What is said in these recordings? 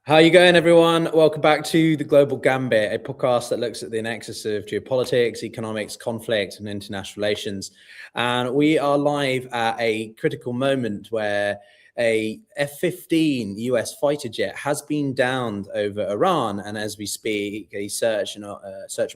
How are you going, everyone? Welcome back to The Global Gambit, a podcast that looks at the nexus of geopolitics, economics, conflict, and international relations. And we are live at a critical moment where a F-15 US fighter jet has been downed over Iran. And as we speak, a search and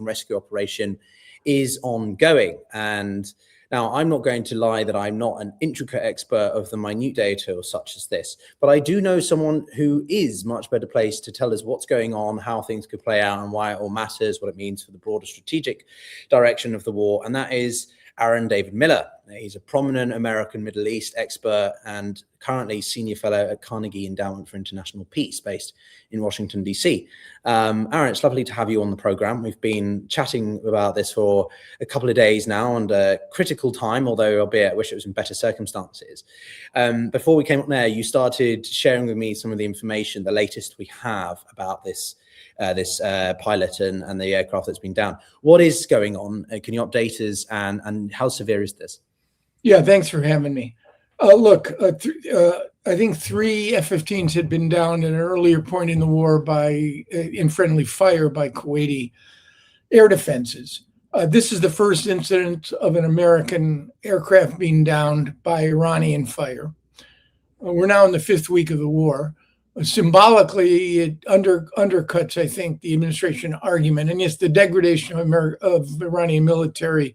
rescue operation is ongoing. And now, I'm not going to lie that I'm not an intricate expert of the minute details such as this, but I do know someone who is much better placed to tell us what's going on, how things could play out, and why it all matters, what it means for the broader strategic direction of the war, and that is Aaron David Miller. He's a prominent American Middle East expert and currently senior fellow at Carnegie Endowment for International Peace, based in Washington, D.C. Aaron, it's lovely to have you on the program. We've been chatting about this for a couple of days now and a critical time, although albeit I wish it was in better circumstances. Before we came up there, you started sharing with me some of the information, the latest we have about this pilot and the aircraft that's been down. What is going on? Can you update us, and how severe is this? Yeah, thanks for having me. I think 3 F-15s had been downed at an earlier point in the war in friendly fire by Kuwaiti air defenses. This is the first incident of an American aircraft being downed by Iranian fire. We're now in the 5th week of the war. Symbolically, it undercuts, I think, the administration argument, and yes, the degradation of Iranian military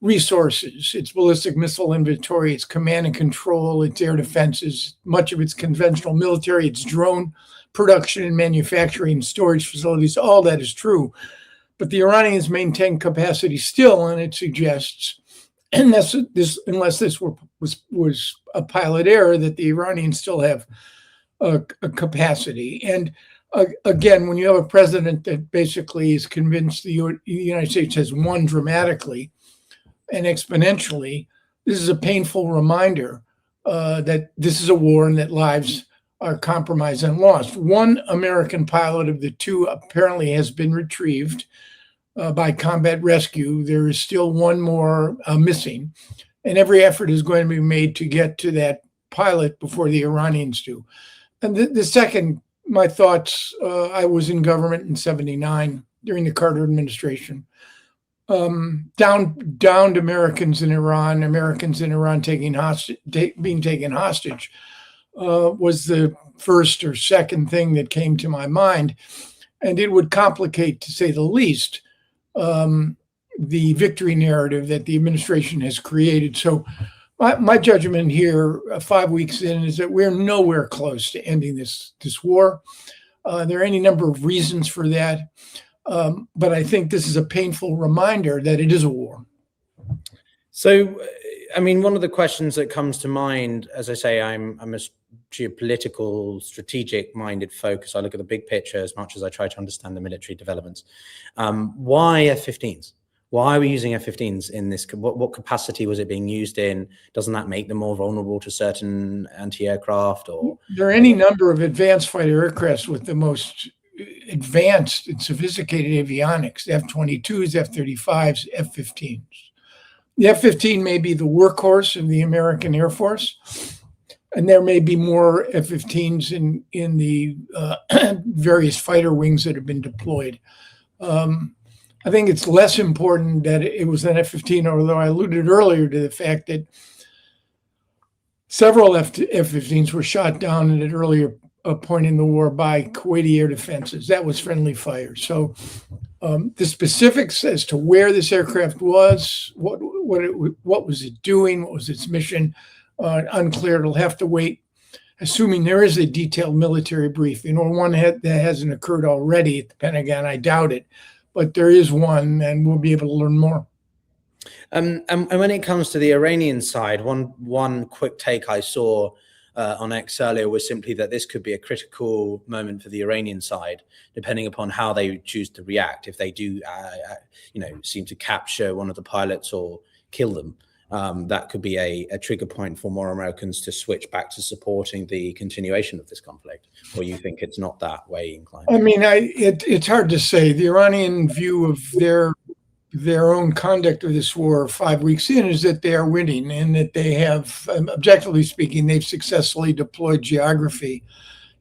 resources, its ballistic missile inventory, its command and control, its air defenses, much of its conventional military, its drone production and manufacturing, storage facilities, all that is true. But the Iranians maintain capacity still, and it suggests, unless this was a pilot error, that the Iranians still have a capacity. And again, when you have a president that basically is convinced the United States has won dramatically and exponentially, this is a painful reminder that this is a war and that lives are compromised and lost. One American pilot of the 2 apparently has been retrieved by combat rescue. There is still one more missing, and every effort is going to be made to get to that pilot before the Iranians do. And the second, my thoughts, I was in government in '79 during the Carter administration. Downed Americans in Iran being taken hostage was the first or second thing that came to my mind. And it would complicate, to say the least, the victory narrative that the administration has created. So my judgment here, 5 weeks in, is that we're nowhere close to ending this war. There are any number of reasons for that. But I think this is a painful reminder that it is a war. So, I mean, one of the questions that comes to mind, as I say, I'm a geopolitical, strategic-minded focus. I look at the big picture as much as I try to understand the military developments. Why F-15s? Why are we using F-15s in this? What capacity was it being used in? Doesn't that make them more vulnerable to certain anti-aircraft? Or there are any number of advanced fighter aircrafts with the most advanced and sophisticated avionics: F-22s, F-35s, F-15s. The F-15 may be the workhorse of the American Air Force, and there may be more F-15s in the various fighter wings that have been deployed. I think it's less important that it was an F-15, although I alluded earlier to the fact that several F-15s were shot down at an earlier point in the war by Kuwaiti air defenses. That was friendly fire. So the specifics as to where this aircraft was, what was it doing, what was its mission, unclear. It'll have to wait, assuming there is a detailed military briefing, or one that hasn't occurred already at the Pentagon. I doubt it, but there is one, and we'll be able to learn more. And when it comes to the Iranian side, one quick take I saw on X earlier was simply that this could be a critical moment for the Iranian side, depending upon how they choose to react. If they do, seem to capture one of the pilots or kill them, that could be a trigger point for more Americans to switch back to supporting the continuation of this conflict. Or you think it's not that way inclined? I mean, it's hard to say. The Iranian view of their own conduct of this war 5 weeks in is that they are winning, and that they have, objectively speaking, they've successfully deployed geography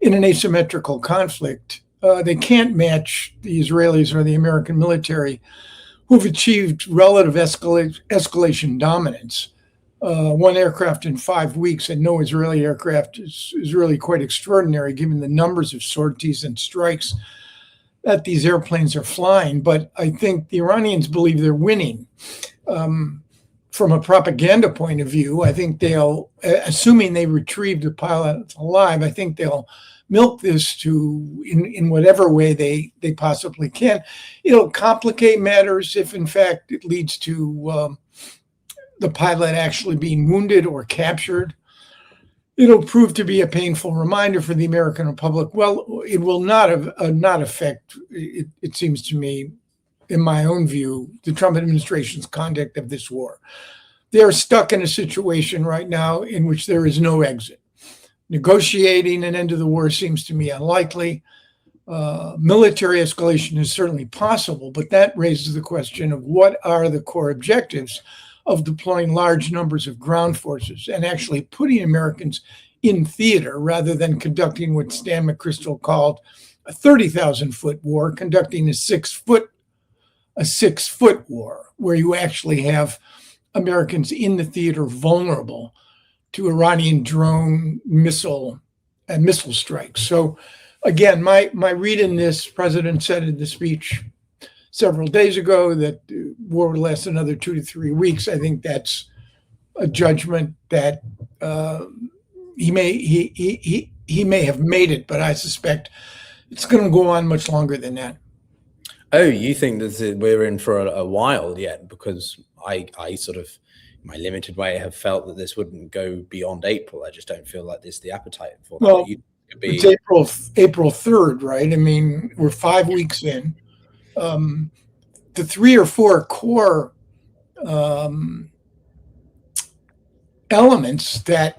in an asymmetrical conflict. They can't match the Israelis or the American military, who've achieved relative escalation dominance. One aircraft in 5 weeks and no Israeli aircraft is really quite extraordinary given the numbers of sorties and strikes that these airplanes are flying. But I think the Iranians believe they're winning. From a propaganda point of view, I think they'll, assuming they retrieve the pilot alive, I think they'll milk this in whatever way they possibly can. It'll complicate matters if, in fact, it leads to the pilot actually being wounded or captured. It'll prove to be a painful reminder for the American Republic. Well, it will not affect, it seems to me, in my own view, the Trump administration's conduct of this war. They are stuck in a situation right now in which there is no exit. Negotiating an end to the war seems to me unlikely. Military escalation is certainly possible, but that raises the question of what are the core objectives of deploying large numbers of ground forces and actually putting Americans in theater rather than conducting what Stan McChrystal called a 30,000-foot war, conducting a 6-foot war, where you actually have Americans in the theater vulnerable to Iranian drone missile strikes. So again, my read in this, President said in the speech several days ago that war would last another 2 to 3 weeks. I think that's a judgment that he may have made it, but I suspect it's going to go on much longer than that. Oh, you think that we're in for a while yet? Because I sort of, in my limited way, have felt that this wouldn't go beyond April. I just don't feel like there's the appetite for that. Well, it's April 3rd, right? I mean, we're 5 weeks in. The 3 or 4 core elements that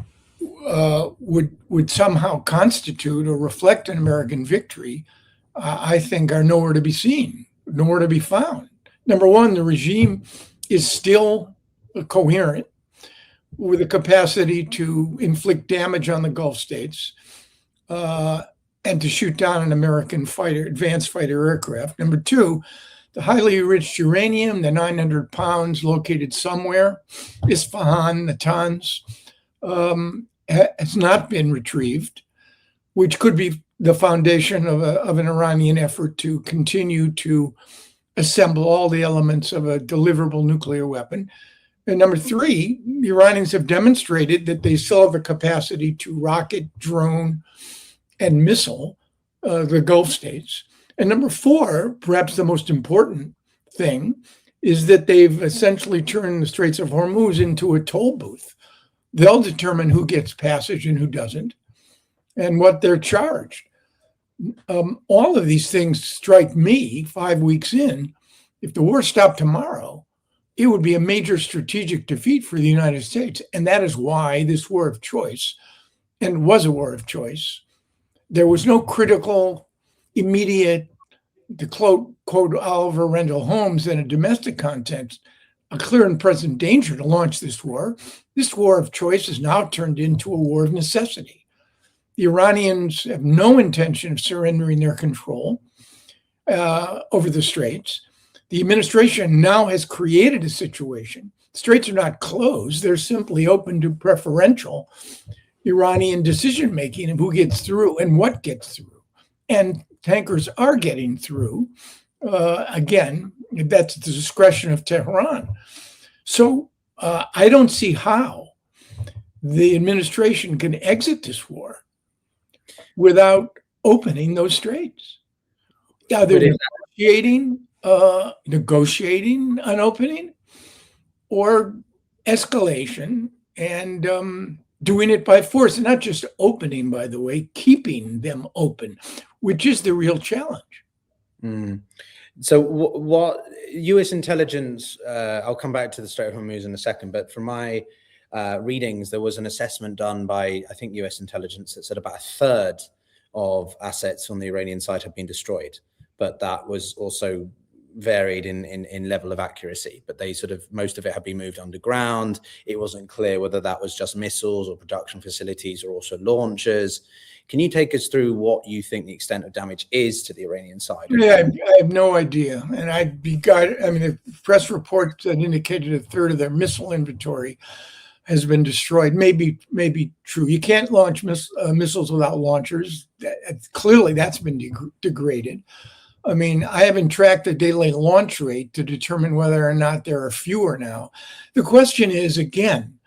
would somehow constitute or reflect an American victory, I think are nowhere to be seen, nowhere to be found. Number one, the regime is still coherent with the capacity to inflict damage on the Gulf states and to shoot down an American advanced fighter aircraft. Number two, the highly enriched uranium, the 900 pounds located somewhere, Isfahan, Natanz, has not been retrieved, which could be the foundation of an Iranian effort to continue to assemble all the elements of a deliverable nuclear weapon. And number three, the Iranians have demonstrated that they still have the capacity to rocket, drone, and missile the Gulf states. And number four, perhaps the most important thing, is that they've essentially turned the Straits of Hormuz into a toll booth. They'll determine who gets passage and who doesn't, and what they're charged. All of these things strike me 5 weeks in. If the war stopped tomorrow, it would be a major strategic defeat for the United States. And that is why this war of choice, and was a war of choice, there was no critical, immediate, to quote Oliver Wendell Holmes, in a domestic context, a clear and present danger to launch this war. This war of choice has now turned into a war of necessity. The Iranians have no intention of surrendering their control over the Straits. The administration now has created a situation. The Straits are not closed. They're simply open to preferential Iranian decision-making of who gets through and what gets through. And tankers are getting through. Again, that's the discretion of Tehran. So I don't see how the administration can exit this war without opening those straits. Either negotiating an opening or escalation and doing it by force, and not just opening, by the way, keeping them open, which is the real challenge. So what U.S. intelligence, I'll come back to the Strait of Hormuz in a second, but from my readings, there was an assessment done by, I think, U.S. intelligence that said about a third of assets on the Iranian side have been destroyed. But that was also varied in level of accuracy, but they sort of, most of it had been moved underground. It wasn't clear whether that was just missiles or production facilities or also launchers. Can you take us through what you think the extent of damage is to the Iranian side? Yeah, I have no idea. And the press report that indicated a third of their missile inventory has been destroyed. Maybe true. You can't launch missiles without launchers. Clearly, that's been degraded. I mean, I haven't tracked the daily launch rate to determine whether or not there are fewer now. The question is, again,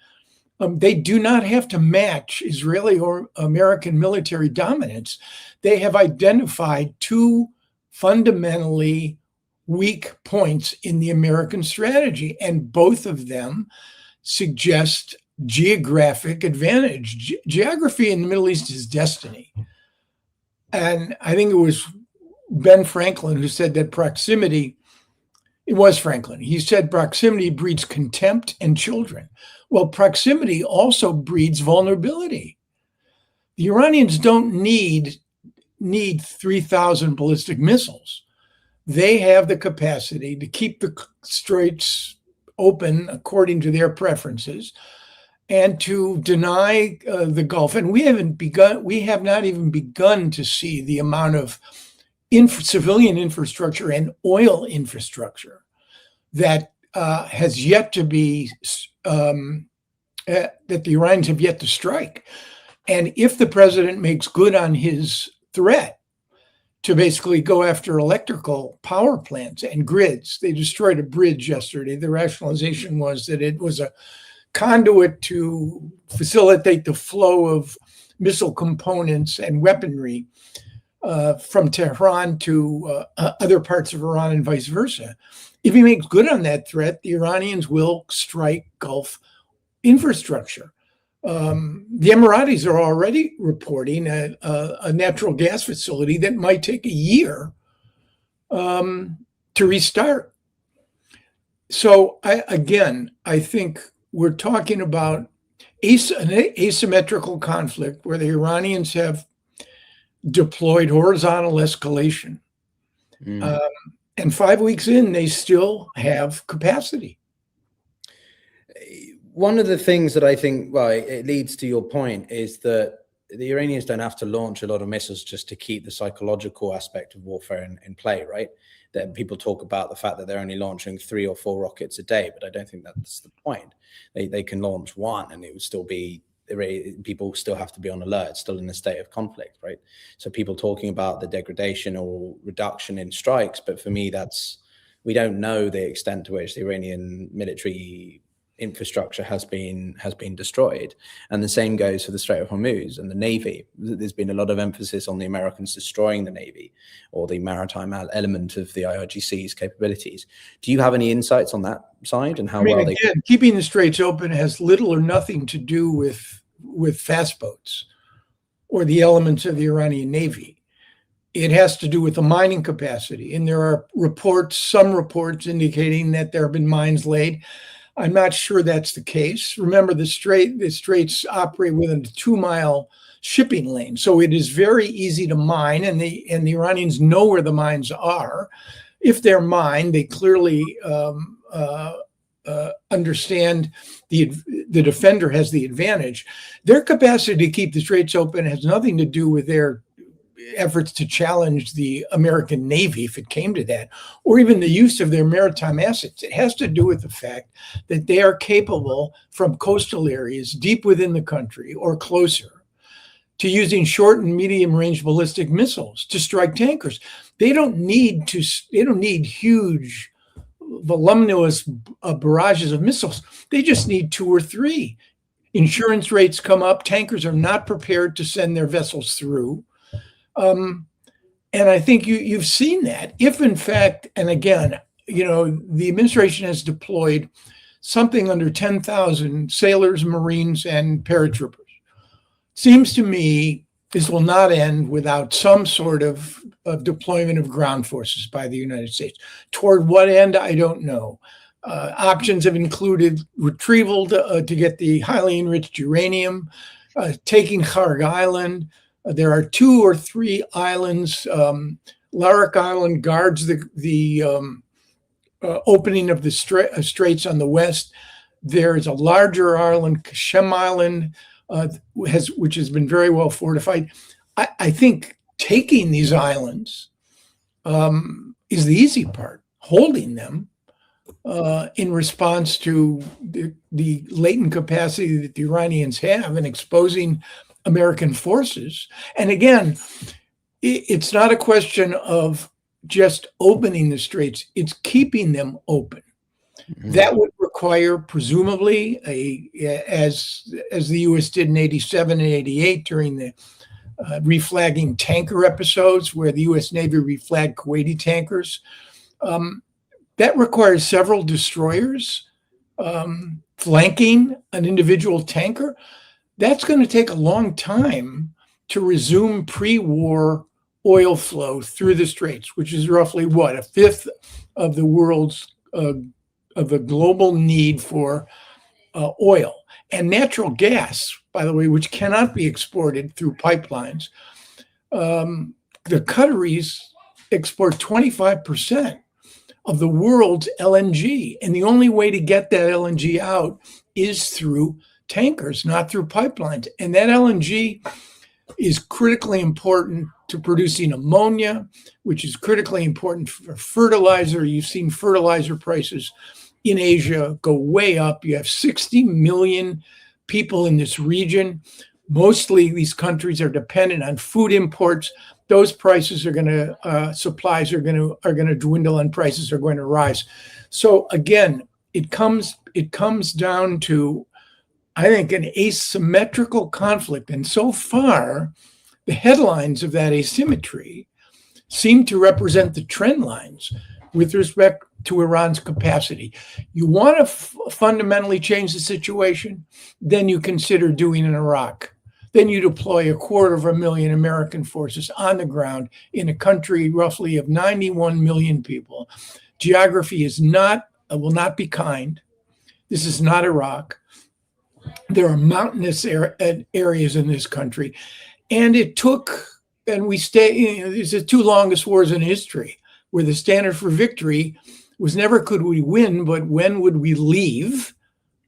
they do not have to match Israeli or American military dominance. They have identified two fundamentally weak points in the American strategy, and both of them suggest geographic advantage. Geography in the Middle East is destiny. And I think it was Ben Franklin who said that it was Franklin. He said proximity breeds contempt and children. Well, proximity also breeds vulnerability. The Iranians don't need 3,000 ballistic missiles. They have the capacity to keep the straits open according to their preferences and to deny the Gulf. And we have not even begun to see the amount of civilian infrastructure and oil infrastructure that has yet to be, that the Iranians have yet to strike. And if the president makes good on his threat to basically go after electrical power plants and grids, they destroyed a bridge yesterday. The rationalization was that it was a conduit to facilitate the flow of missile components and weaponry from Tehran to other parts of Iran and vice versa. If he makes good on that threat, the Iranians will strike Gulf infrastructure. The Emiratis are already reporting a natural gas facility that might take a year to restart. So I think we're talking about an asymmetrical conflict where the Iranians have deployed horizontal escalation. And 5 weeks in, they still have capacity. One of the things that I think, well, it leads to your point, is that the Iranians don't have to launch a lot of missiles just to keep the psychological aspect of warfare in play, right? That people talk about the fact that they're only launching 3 or 4 rockets a day, but I don't think that's the point. They can launch one and it would still be, people still have to be on alert, still in a state of conflict, right? So people talking about the degradation or reduction in strikes, but for me, we don't know the extent to which the Iranian military infrastructure has been destroyed. And the same goes for the Strait of Hormuz and the Navy. There's been a lot of emphasis on the Americans destroying the Navy or the maritime element of the IRGC's capabilities. Do you have any insights on that side and how keeping the straits open has little or nothing to do with fast boats or the elements of the Iranian Navy. It has to do with the mining capacity. And there are some reports indicating that there have been mines laid. I'm not sure that's the case. Remember, the straits operate within a 2-mile shipping lane, so it is very easy to mine, and the Iranians know where the mines are. If they're mined, they clearly understand the defender has the advantage. Their capacity to keep the straits open has nothing to do with their efforts to challenge the American Navy, if it came to that, or even the use of their maritime assets. It has to do with the fact that they are capable from coastal areas deep within the country or closer to using short and medium range ballistic missiles to strike tankers. They don't need huge voluminous barrages of missiles. They just need 2 or 3. Insurance rates come up. Tankers are not prepared to send their vessels through. And I think you've seen that. If in fact, and again, the administration has deployed something under 10,000 sailors, Marines, and paratroopers. Seems to me this will not end without some sort of deployment of ground forces by the United States. Toward what end, I don't know. Options have included retrieval to get the highly enriched uranium, taking Kharg Island. There are 2 or 3 islands. Larak Island guards the opening of the straits on the west. There is a larger island, Kashem Island, which has been very well fortified. I think taking these islands is the easy part. Holding them in response to the latent capacity that the Iranians have in exposing American forces. And again, it's not a question of just opening the straits, it's keeping them open. Mm-hmm. That would require, presumably, as the U.S. did in 87 and 88 during the reflagging tanker episodes where the U.S. Navy reflagged Kuwaiti tankers. That requires several destroyers flanking an individual tanker. That's going to take a long time to resume pre-war oil flow through the straits, which is roughly a fifth of the world's of the global need for oil and natural gas, by the way, which cannot be exported through pipelines. The Qataris export 25% of the world's LNG, and the only way to get that LNG out is through tankers, not through pipelines. And that LNG is critically important to producing ammonia, which is critically important for fertilizer. You've seen fertilizer prices in Asia go way up. You have 60 million people in this region. Mostly these countries are dependent on food imports. Those prices are going to, supplies are going to dwindle and prices are going to rise. So again, it comes down to, I think, an asymmetrical conflict. And so far, the headlines of that asymmetry seem to represent the trend lines with respect to Iran's capacity. You want to fundamentally change the situation, then you consider doing in Iraq. Then you deploy 250,000 American forces on the ground in a country roughly of 91 million people. Geography will not be kind. This is not Iraq. There are mountainous areas in this country. And these are the two longest wars in history, where the standard for victory was never could we win, but when would we leave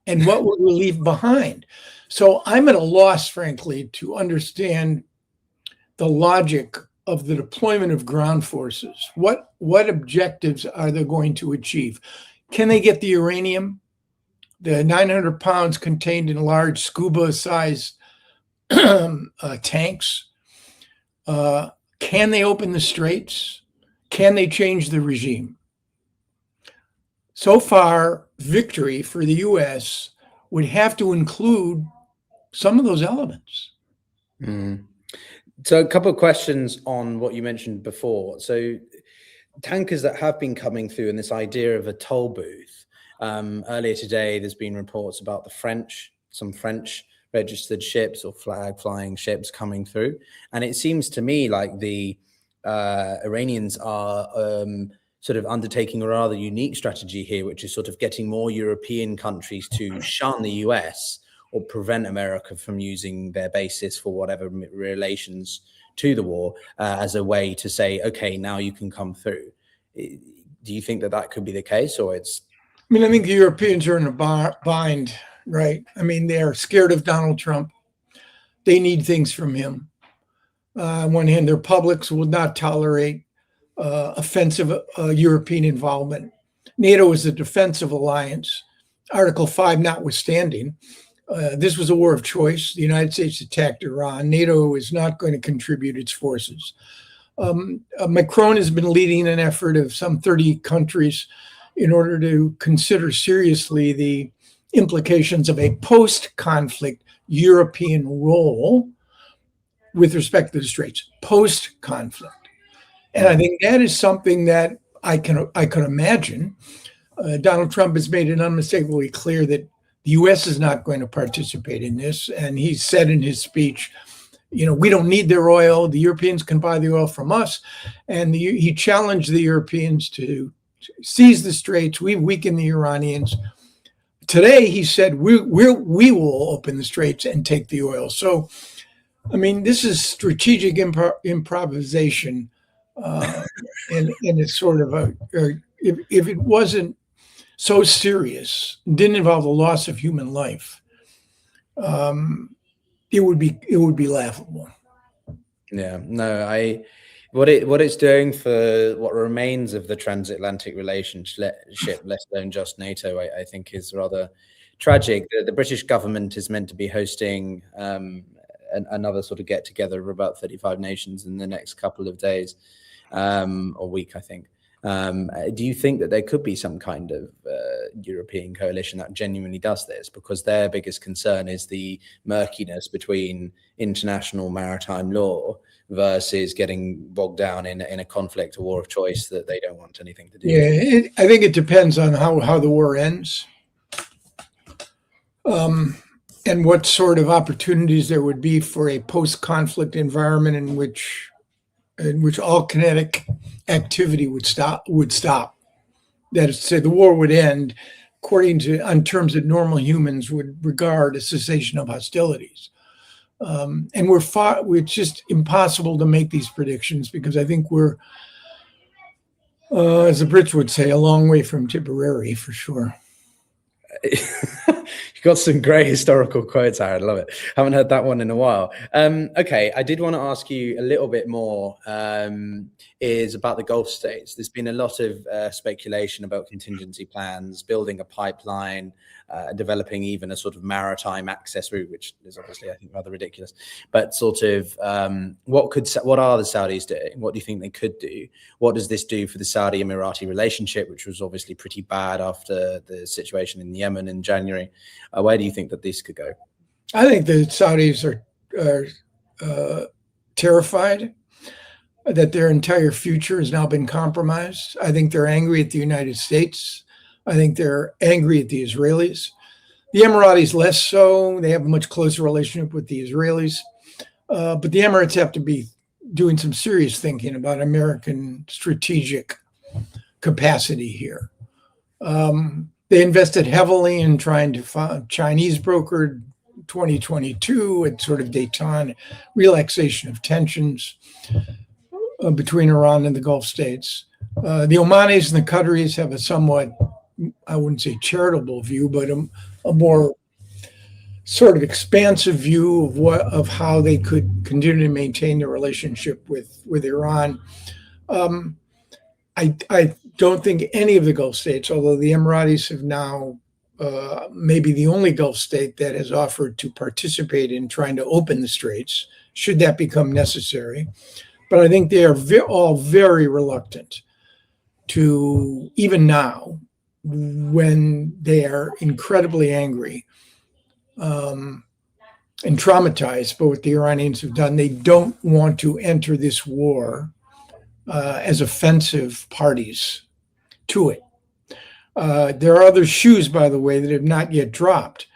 and what would we leave behind? So I'm at a loss, frankly, to understand the logic of the deployment of ground forces. What objectives are they going to achieve? Can they get the uranium? The 900 pounds contained in large scuba-sized tanks? Can they open the straits? Can they change the regime? So far, victory for the U.S. would have to include some of those elements. Mm. So a couple of questions on what you mentioned before. So tankers that have been coming through and this idea of a toll booth. Earlier today, there's been reports about some French registered ships or flag flying ships coming through. And it seems to me like the Iranians are sort of undertaking a rather unique strategy here, which is sort of getting more European countries to shun the US or prevent America from using their basis for whatever relations to the war as a way to say, okay, now you can come through. Do you think that could be the case, or it's? I mean, I think the Europeans are in a bind, right? I mean, they're scared of Donald Trump. They need things from him. On one hand, their publics will not tolerate offensive European involvement. NATO is a defensive alliance, Article 5 notwithstanding. This was a war of choice. The United States attacked Iran. NATO is not going to contribute its forces. Macron has been leading an effort of some 30 countries in order to consider seriously the implications of a post-conflict European role with respect to the Straits, post-conflict. And I think that is something that I could imagine. Donald Trump has made it unmistakably clear that the U.S. is not going to participate in this. And he said in his speech, we don't need their oil. The Europeans can buy the oil from us. And he challenged the Europeans to seize the Straits. We've weakened the Iranians. Today, he said, we will open the Straits and take the oil. So, I mean, this is strategic improvisation in a sort of if it wasn't so serious, didn't involve the loss of human life, it would be laughable. Yeah, no, what it's doing for what remains of the transatlantic relationship, let alone just NATO, I think is rather tragic. The British government is meant to be hosting another sort of get together of about 35 nations in the next couple of days or week, I think. Do you think that there could be some kind of European coalition that genuinely does this? Because their biggest concern is the murkiness between international maritime law versus getting bogged down in a conflict, a war of choice that they don't want anything to do with. Yeah, I think it depends on how the war ends, and what sort of opportunities there would be for a post-conflict environment in which all kinetic activity would stop. That is to say, the war would end on terms that normal humans would regard a cessation of hostilities. And it's just impossible to make these predictions because I think we're, as the Brits would say, a long way from Tipperary for sure. You got some great historical quotes, Aaron. Love it. Haven't heard that one in a while. Okay, I did want to ask you a little bit more. Is about the Gulf states. There's been a lot of speculation about contingency plans, building a pipeline, developing even a sort of maritime access route, which is obviously, I think, rather ridiculous. But sort of, what are the Saudis doing? What do you think they could do? What does this do for the Saudi-Emirati relationship, which was obviously pretty bad after the situation in Yemen in January? Where do you think that this could go? I think the Saudis are terrified that their entire future has now been compromised. I think they're angry at the United States. I think they're angry at the Israelis. The Emiratis less so. They have a much closer relationship with the Israelis. But the Emirates have to be doing some serious thinking about American strategic capacity here. They invested heavily in trying to find Chinese brokered 2022 at sort of détente, relaxation of tensions between Iran and the Gulf states. The Omanis and the Qataris have a somewhat, I wouldn't say charitable view, but a more sort of expansive view of how they could continue to maintain their relationship with Iran. I don't think any of the Gulf states, although the Emiratis have now maybe the only Gulf state that has offered to participate in trying to open the straits, should that become necessary. But I think they are all very reluctant to, even now, when they are incredibly angry and traumatized by what the Iranians have done, they don't want to enter this war as offensive parties to it. There are other shoes, by the way, that have not yet dropped.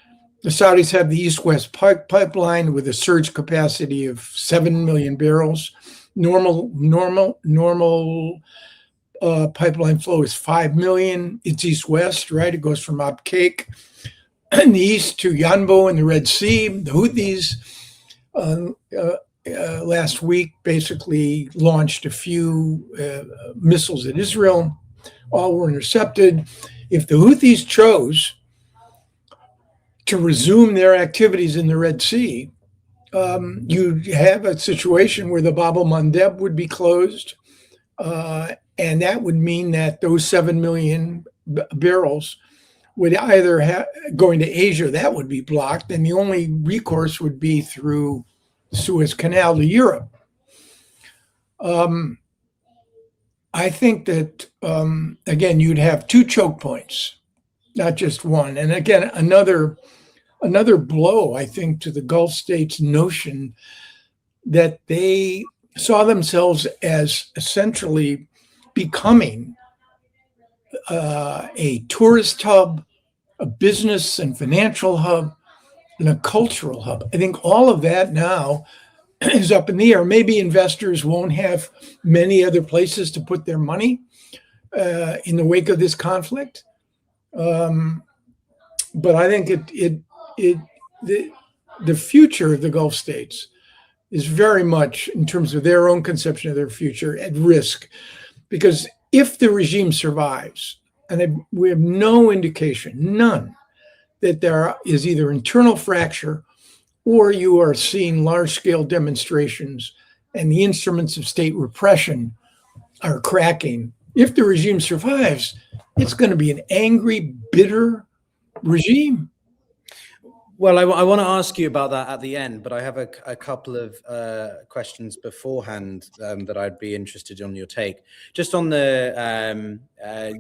The Saudis have the East-West pipeline with a surge capacity of 7 million barrels. Normal pipeline flow is 5 million. It's east-west, right? It goes from Abqaiq in the east to Yanbu in the Red Sea. The Houthis last week basically launched a few missiles at Israel. All were intercepted. If the Houthis chose to resume their activities in the Red Sea, you'd have a situation where the Bab el-Mandeb would be closed, and that would mean that those 7 million barrels would either going to Asia, that would be blocked, and the only recourse would be through the Suez Canal to Europe. I think that, again, you'd have two choke points, not just one. And again, another blow, I think, to the Gulf states' notion that they saw themselves as essentially becoming a tourist hub, a business and financial hub, and a cultural hub. I think all of that now is up in the air. Maybe investors won't have many other places to put their money in the wake of this conflict. But I think the future of the Gulf states is very much, in terms of their own conception of their future, at risk, because if the regime survives, and we have no indication, none, that there is either internal fracture or you are seeing large-scale demonstrations and the instruments of state repression are cracking. If the regime survives, it's going to be an angry, bitter regime. Well, I want to ask you about that at the end, but I have a couple of questions beforehand that I'd be interested in your take. Just on the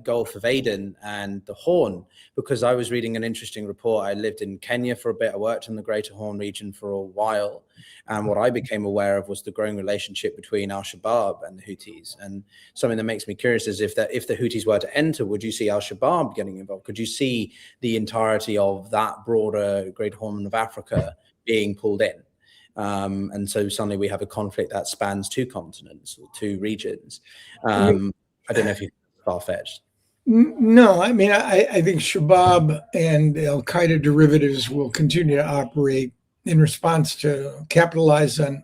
Gulf of Aden and the Horn, because I was reading an interesting report. I lived in Kenya for a bit. I worked in the Greater Horn region for a while. And what I became aware of was the growing relationship between al-Shabaab and the Houthis. And something that makes me curious is if the Houthis were to enter, would you see al-Shabaab getting involved? Could you see the entirety of that broader Greater Horn of Africa being pulled in? And so suddenly we have a conflict that spans two continents or two regions. I don't know if you're far-fetched. No, I mean, I think Shabaab and al-Qaeda derivatives will continue to operate in response to capitalize on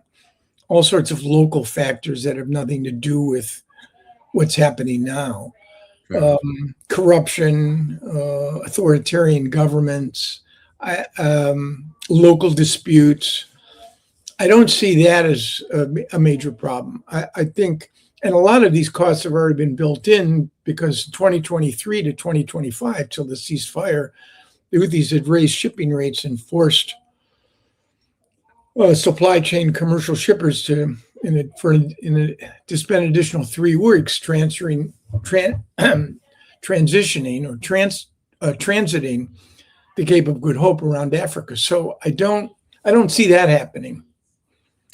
all sorts of local factors that have nothing to do with what's happening now. Right. Corruption, authoritarian governments, local disputes. I don't see that as a major problem. I think, and a lot of these costs have already been built in because 2023 to 2025, till the ceasefire, the Houthis had raised shipping rates and forced supply chain commercial shippers to spend additional 3 weeks transitioning or transiting the Cape of Good Hope around Africa. So I don't see that happening.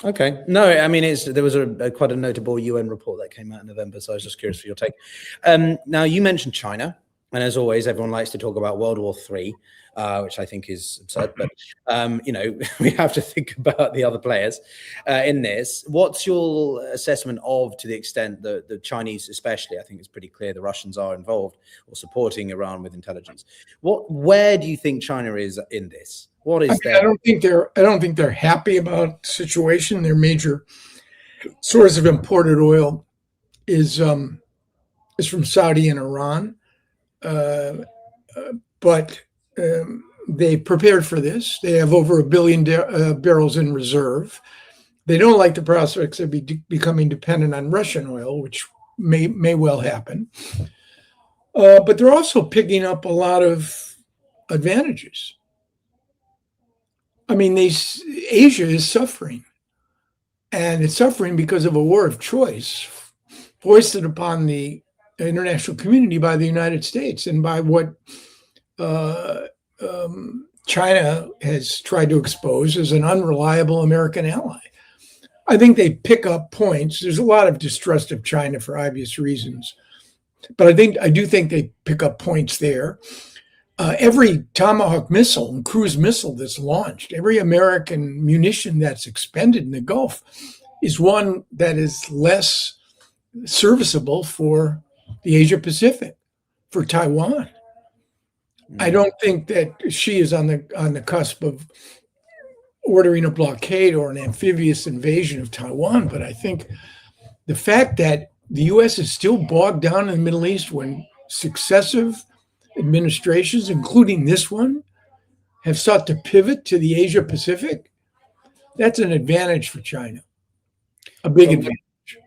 Okay. No, I mean, there was quite a notable UN report that came out in November, so I was just curious for your take. Now, you mentioned China, and as always, everyone likes to talk about World War III, which I think is absurd, but, we have to think about the other players in this. What's your assessment of, to the extent that the Chinese especially, I think it's pretty clear the Russians are involved or supporting Iran with intelligence. Where do you think China is in this? What is I don't think they're happy about the situation. Their major source of imported oil is from Saudi and Iran, but they prepared for this. They have over 1 billion barrels in reserve. They don't like the prospects of becoming dependent on Russian oil, which may well happen. But they're also picking up a lot of advantages. I mean, Asia is suffering, and it's suffering because of a war of choice foisted upon the international community by the United States and by what China has tried to expose as an unreliable American ally. I think they pick up points. There's a lot of distrust of China for obvious reasons, but I do think they pick up points there. Every Tomahawk missile and cruise missile that's launched, every American munition that's expended in the Gulf is one that is less serviceable for the Asia Pacific, for Taiwan. I don't think that Xi is on the cusp of ordering a blockade or an amphibious invasion of Taiwan, but I think the fact that the U.S. is still bogged down in the Middle East when successive administrations, including this one, have sought to pivot to the Asia Pacific, that's an advantage for China, a big advantage.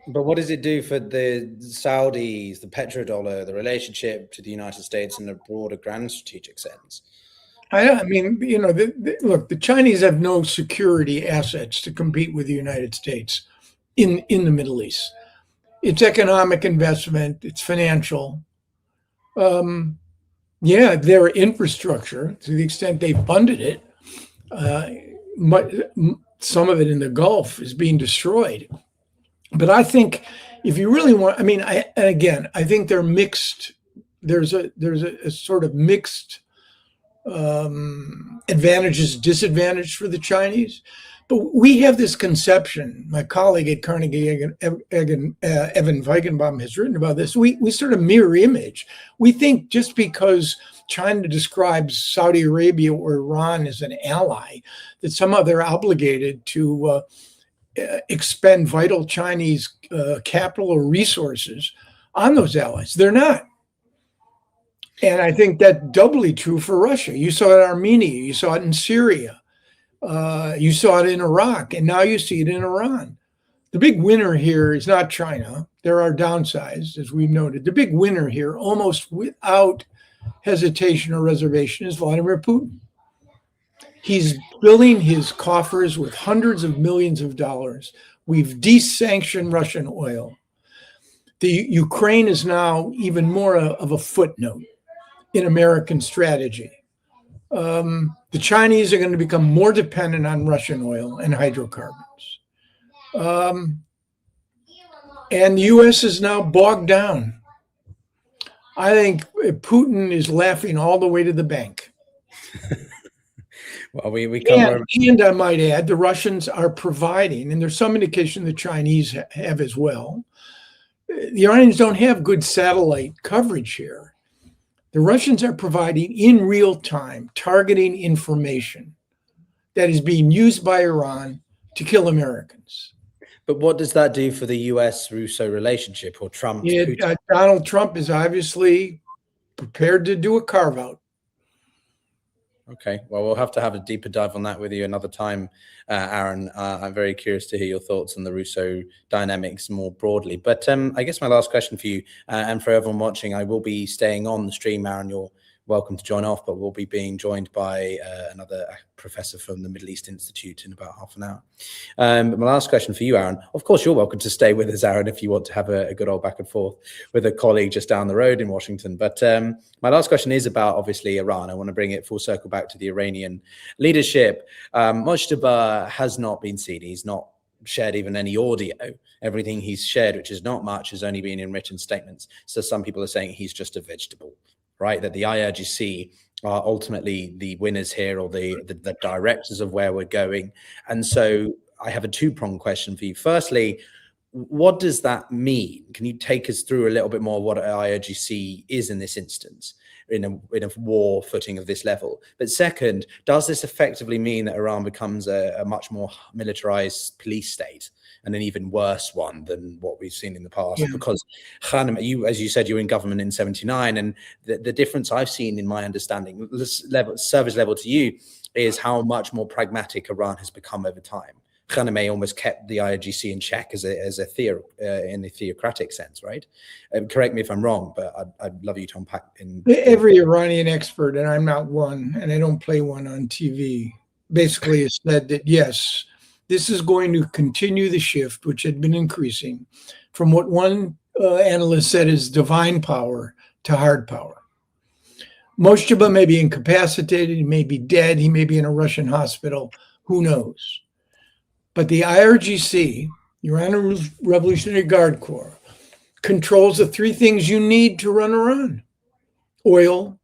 But what does it do for the Saudis, the petrodollar, the relationship to the United States in a broader grand strategic sense? I mean, look, the Chinese have no security assets to compete with the United States in the Middle East. It's economic investment, it's financial. Their infrastructure, to the extent they funded it, some of it in the Gulf is being destroyed. But I think if you really want, I think they're mixed. There's a sort of mixed advantages, disadvantages for the Chinese. But we have this conception, my colleague at Carnegie, Evan Feigenbaum, has written about this. We sort of mirror image. We think just because China describes Saudi Arabia or Iran as an ally, that somehow they're obligated to expend vital Chinese capital or resources on those allies. They're not. And I think that's doubly true for Russia. You saw it in Armenia, you saw it in Syria, you saw it in Iraq, and now you see it in Iran. The big winner here is not China. There are downsides, as we've noted. The big winner here, almost without hesitation or reservation, is Vladimir Putin. He's filling his coffers with hundreds of millions of dollars. We've desanctioned Russian oil. The Ukraine is now even more of a footnote in American strategy. The Chinese are going to become more dependent on Russian oil and hydrocarbons. And the U.S. is now bogged down. I think Putin is laughing all the way to the bank. Well, we come and I might add, the Russians are providing, and there's some indication the Chinese have as well. The Iranians don't have good satellite coverage here. The Russians are providing in real time targeting information that is being used by Iran to kill Americans. But what does that do for the US-Russo relationship, or Trump? Donald Trump is obviously prepared to do a carve-out. Okay, well, we'll have to have a deeper dive on that with you another time, Aaron. I'm very curious to hear your thoughts on the Russo dynamics more broadly. But I guess my last question for you, and for everyone watching, I will be staying on the stream, Aaron. You're welcome to join off, but we'll be being joined by another professor from the Middle East Institute in about half an hour. But my last question for you, Aaron, of course, you're welcome to stay with us, Aaron, if you want to have a good old back and forth with a colleague just down the road in Washington. But my last question is about, obviously, Iran. I want to bring it full circle back to the Iranian leadership. Mojtaba has not been seen. He's not shared even any audio. Everything he's shared, which is not much, has only been in written statements. So some people are saying he's just a vegetable, right? That the IRGC are ultimately the winners here, or the directors of where we're going. And so I have a two-pronged question for you. Firstly, what does that mean? Can you take us through a little bit more what IRGC is in this instance, in a war footing of this level? But second, does this effectively mean that Iran becomes a much more militarized police state, and an even worse one than what we've seen in the past? Yeah. Because Khanem, you, as you said, you were in government in '79, and the difference I've seen in my understanding, service level to you, is how much more pragmatic Iran has become over time. Khaname almost kept the IRGC in check in a theocratic sense, right? Correct me if I'm wrong, but I'd love you to unpack. Every Iranian expert, and I'm not one, and I don't play one on TV, basically has said that, yes, this is going to continue the shift, which had been increasing, from what one analyst said is divine power to hard power. Mojtaba may be incapacitated, he may be dead, he may be in a Russian hospital, who knows? But the IRGC, Iranian Revolutionary Guard Corps, controls the three things you need to run Iran: oil,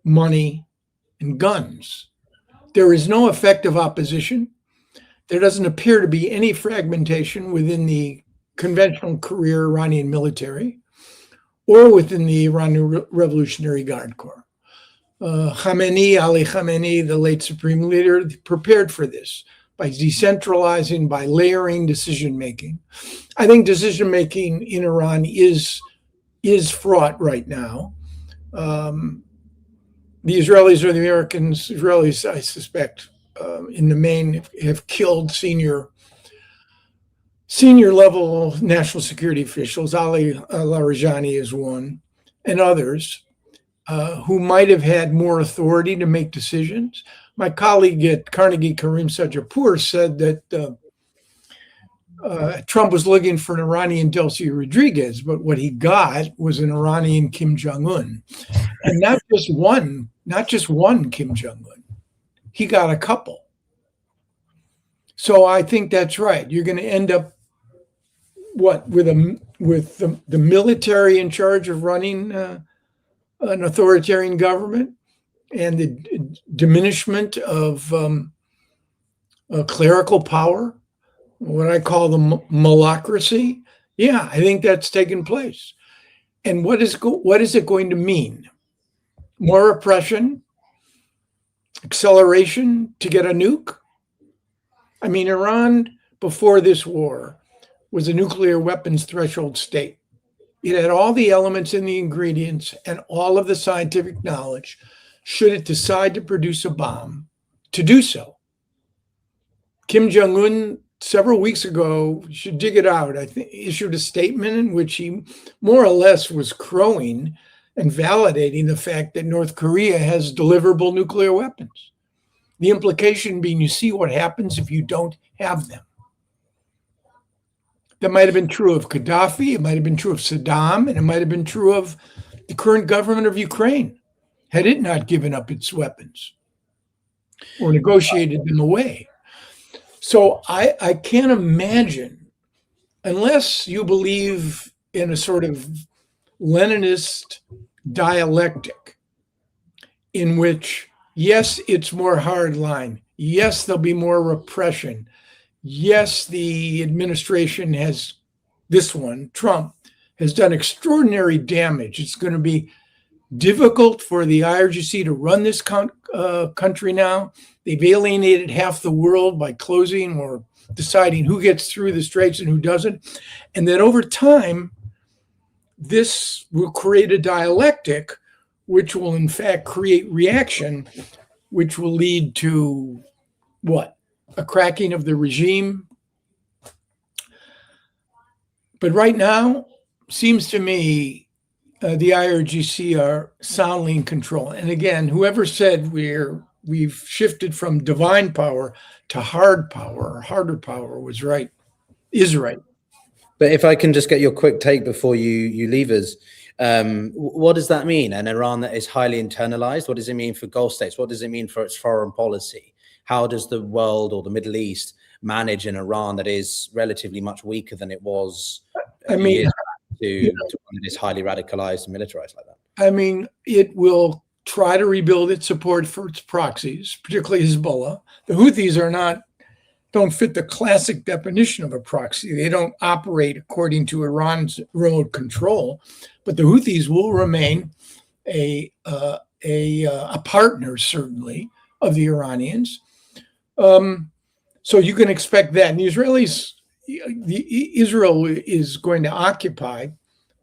money, and guns. There is no effective opposition. There doesn't appear to be any fragmentation within the conventional career Iranian military or within the Iranian Revolutionary Guard Corps. Ali Khamenei, the late supreme leader, prepared for this by decentralizing, by layering decision-making. I think decision-making in Iran is fraught right now. The Israelis or the Americans, Israelis, I suspect, in the main, have killed senior level national security officials. Ali Larijani is one, and others who might have had more authority to make decisions. My colleague at Carnegie, Karim Sajapur, said that Trump was looking for an Iranian Delcy Rodriguez, but what he got was an Iranian Kim Jong-un, and not just one Kim Jong-un. He got a couple. So I think that's right. You're going to end up with the military in charge of running an authoritarian government, and the diminishment of clerical power, what I call the malocracy. Yeah, I think that's taken place. And what is it going to mean? More oppression? Acceleration to get a nuke? I mean, Iran, before this war, was a nuclear weapons threshold state. It had all the elements and the ingredients and all of the scientific knowledge, should it decide to produce a bomb, to do so. Kim Jong-un, several weeks ago, you should dig it out, I think, issued a statement in which he more or less was crowing and validating the fact that North Korea has deliverable nuclear weapons. The implication being, you see what happens if you don't have them. That might have been true of Gaddafi, it might have been true of Saddam, and it might have been true of the current government of Ukraine, had it not given up its weapons or negotiated them away. So I can't imagine, unless you believe in a sort of Leninist dialectic in which, yes, it's more hardline. Yes, there'll be more repression. Yes, the administration has, this one, Trump, has done extraordinary damage. It's going to be difficult for the IRGC to run this country now. They've alienated half the world by closing or deciding who gets through the straits and who doesn't. And that over time, this will create a dialectic which will in fact create reaction, which will lead to what? A cracking of the regime. But right now, seems to me, the IRGC are soundly in control. And again, whoever said we've shifted from divine power to hard power or harder power was right, is right. But if I can just get your quick take before you leave us, what does that mean? An Iran that is highly internalized, what does it mean for Gulf states? What does it mean for its foreign policy? How does the world or the Middle East manage an Iran that is relatively much weaker than it was to one that is highly radicalized and militarized like that? I mean, it will try to rebuild its support for its proxies, particularly Hezbollah. The Houthis don't fit the classic definition of a proxy. They don't operate according to Iran's remote control, but the Houthis will remain a partner, certainly, of the Iranians. So you can expect that. And the Israelis, Israel is going to occupy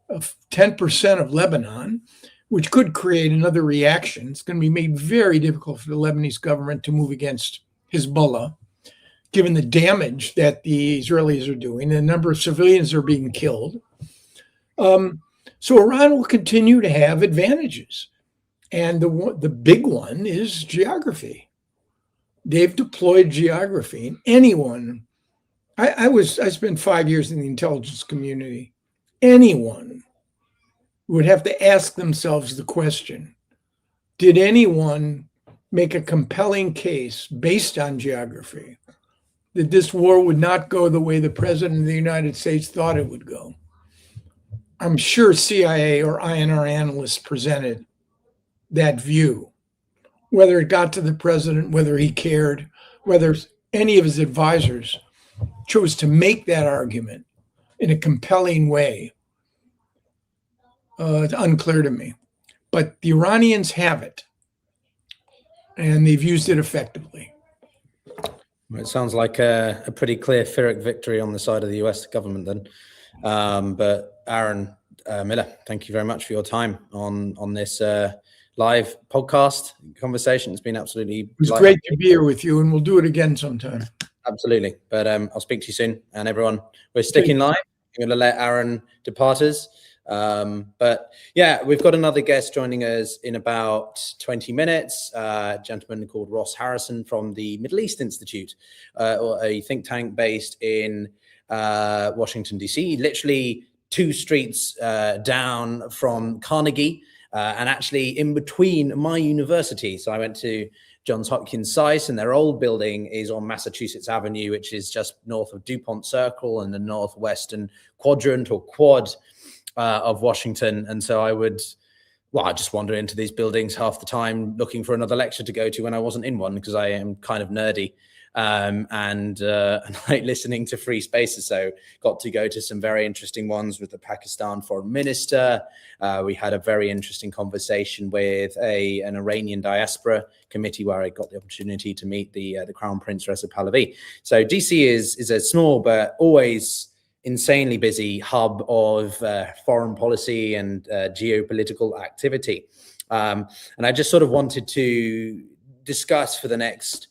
10% of Lebanon, which could create another reaction. It's going to be made very difficult for the Lebanese government to move against Hezbollah, given the damage that the Israelis are doing and the number of civilians are being killed. So Iran will continue to have advantages. And the big one is geography. They've deployed geography. And anyone, I spent 5 years in the intelligence community. Anyone would have to ask themselves the question, did anyone make a compelling case based on geography that this war would not go the way the president of the United States thought it would go? I'm sure CIA or INR analysts presented that view. Whether it got to the president, whether he cared, whether any of his advisors chose to make that argument in a compelling way, it's unclear to me. But the Iranians have it, and they've used it effectively. It sounds like a pretty clear Pyrrhic victory on the side of the US government then. But Aaron Miller, thank you very much for your time on this live podcast conversation. It's been absolutely... It was great to be here with you, and we'll do it again sometime. Absolutely. But I'll speak to you soon. And everyone, we're sticking live. I'm going to let Aaron depart us. But yeah, we've got another guest joining us in about 20 minutes, a gentleman called Ross Harrison from the Middle East Institute, or a think tank based in Washington, D.C., literally 2 streets down from Carnegie, and actually in between my university. So I went to Johns Hopkins SAIS, and their old building is on Massachusetts Avenue, which is just north of DuPont Circle in the northwestern quadrant or quad of Washington. And so I just wander into these buildings half the time looking for another lecture to go to when I wasn't in one, because I am kind of nerdy and I like listening to free spaces. So got to go to some very interesting ones with the Pakistan foreign minister. We had a very interesting conversation with an Iranian diaspora committee where I got the opportunity to meet the Crown Prince Reza Pahlavi. So DC is a small but always insanely busy hub of foreign policy and geopolitical activity. And I just sort of wanted to discuss for the next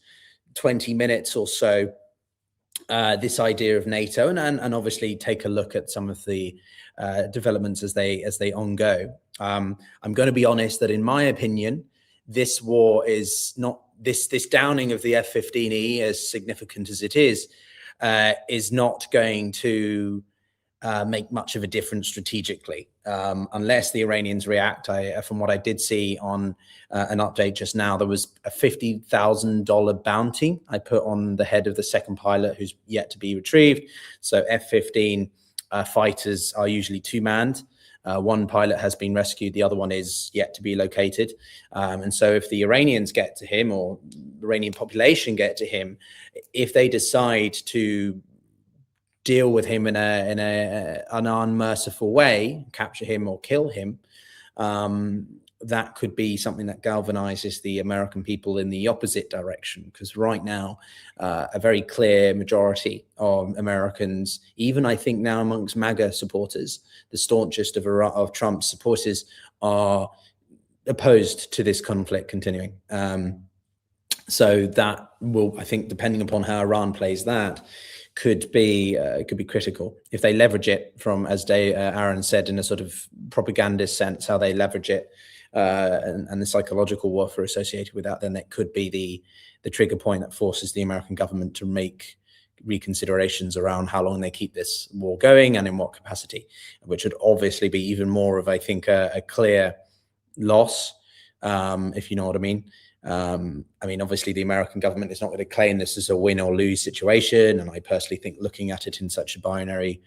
20 minutes or so this idea of NATO, and obviously take a look at some of the developments as they ongo. I'm going to be honest that in my opinion, this war is not this downing of the F-15E, as significant as it is not going to make much of a difference strategically, unless the Iranians react. From what I did see on an update just now, there was a $50,000 bounty I put on the head of the second pilot, who's yet to be retrieved. So F-15 fighters are usually two-manned. One pilot has been rescued, the other one is yet to be located. And so if the Iranians get to him, or the Iranian population get to him, if they decide to deal with him in an unmerciful way, capture him or kill him, that could be something that galvanizes the American people in the opposite direction. Because right now, a very clear majority of Americans, even I think now amongst MAGA supporters, the staunchest of Trump's supporters, are opposed to this conflict continuing. So that will, I think, depending upon how Iran plays that, could be critical. If they leverage it from, as Aaron said, in a sort of propagandist sense, how they leverage it, and the psychological warfare associated with that, then it could be the trigger point that forces the American government to make reconsiderations around how long they keep this war going and in what capacity, which would obviously be even more of, I think, a clear loss, if you know what I mean. I mean, obviously, the American government is not going to claim this as a win or lose situation. And I personally think looking at it in such a binary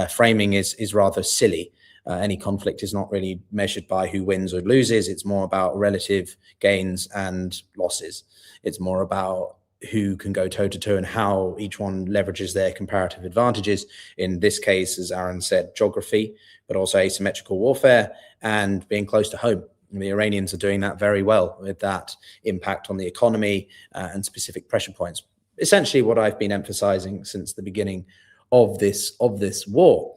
framing is rather silly. Any conflict is not really measured by who wins or loses. It's more about relative gains and losses. It's more about who can go toe to toe and how each one leverages their comparative advantages. In this case, as Aaron said, geography, but also asymmetrical warfare and being close to home. And the Iranians are doing that very well with that impact on the economy and specific pressure points. Essentially what I've been emphasizing since the beginning of this war.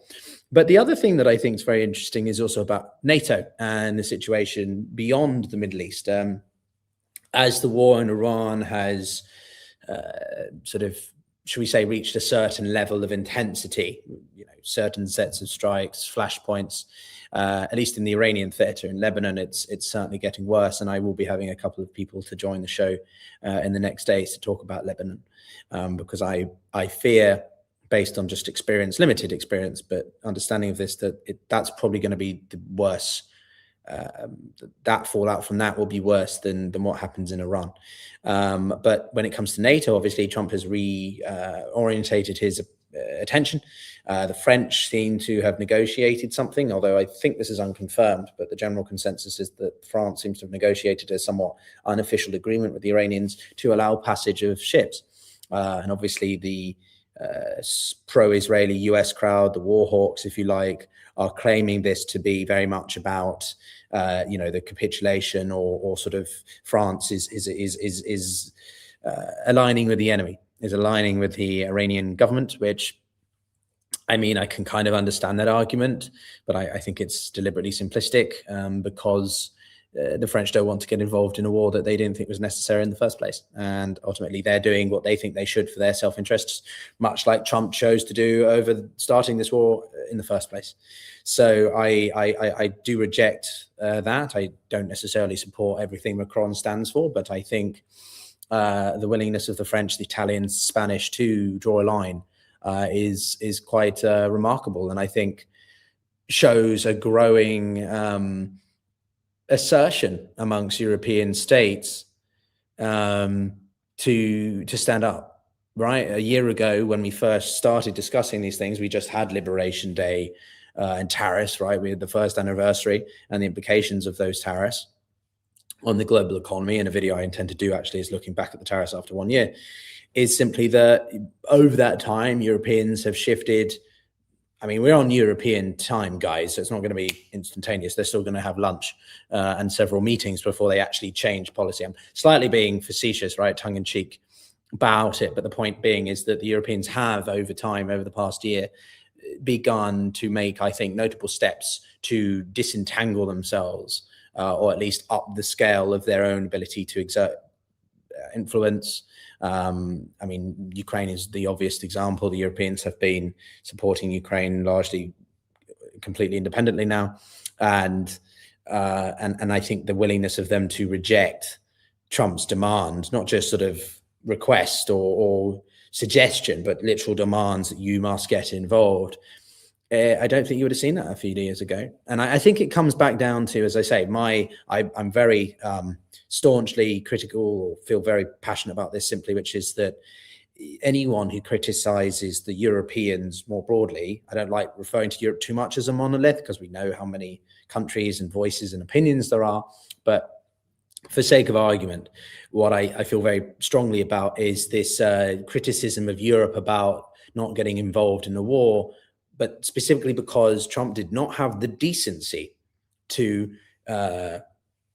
But the other thing that I think is very interesting is also about NATO and the situation beyond the Middle East. As the war in Iran has sort of, should we say, reached a certain level of intensity, you know, certain sets of strikes, flashpoints, at least in the Iranian theater. In Lebanon, it's certainly getting worse. And I will be having a couple of people to join the show in the next days to talk about Lebanon, because I fear, based on just experience, limited experience, but understanding of this, that that's probably going to be the worse. That fallout from that will be worse than what happens in Iran. But when it comes to NATO, obviously Trump has reorientated his attention. The French seem to have negotiated something, although I think this is unconfirmed, but the general consensus is that France seems to have negotiated a somewhat unofficial agreement with the Iranians to allow passage of ships. And obviously the pro-Israeli US crowd, the war hawks, if you like, are claiming this to be very much about, you know, the capitulation or sort of France is aligning with the enemy, is aligning with the Iranian government, which, I mean, I can kind of understand that argument, but I think it's deliberately simplistic because the French don't want to get involved in a war that they didn't think was necessary in the first place. And ultimately, they're doing what they think they should for their self-interests, much like Trump chose to do over starting this war in the first place. So I do reject that. I don't necessarily support everything Macron stands for, but I think the willingness of the French, the Italians, Spanish to draw a line is quite remarkable, and I think shows a growing assertion amongst European states to stand up. Right, a year ago when we first started discussing these things, we just had Liberation Day and tariffs. Right, we had the first anniversary and the implications of those tariffs on the global economy. And a video I intend to do actually is looking back at the tariffs after 1 year. Is simply that over that time, Europeans have shifted. I mean, we're on European time, guys, so it's not going to be instantaneous. They're still going to have lunch and several meetings before they actually change policy. I'm slightly being facetious, right, tongue-in-cheek about it, but the point being is that the Europeans have, over time, over the past year, begun to make, I think, notable steps to disentangle themselves, or at least up the scale of their own ability to exert influence. I mean, Ukraine is the obvious example. The Europeans have been supporting Ukraine largely completely independently now, and I think the willingness of them to reject Trump's demand, not just sort of request or suggestion, but literal demands that you must get involved. I don't think you would have seen that a few years ago. And I think it comes back down to, as I say, I'm very staunchly critical, or feel very passionate about this simply, which is that anyone who criticizes the Europeans more broadly, I don't like referring to Europe too much as a monolith, because we know how many countries and voices and opinions there are. But for sake of argument, what I feel very strongly about is this criticism of Europe about not getting involved in the war, but specifically because Trump did not have the decency to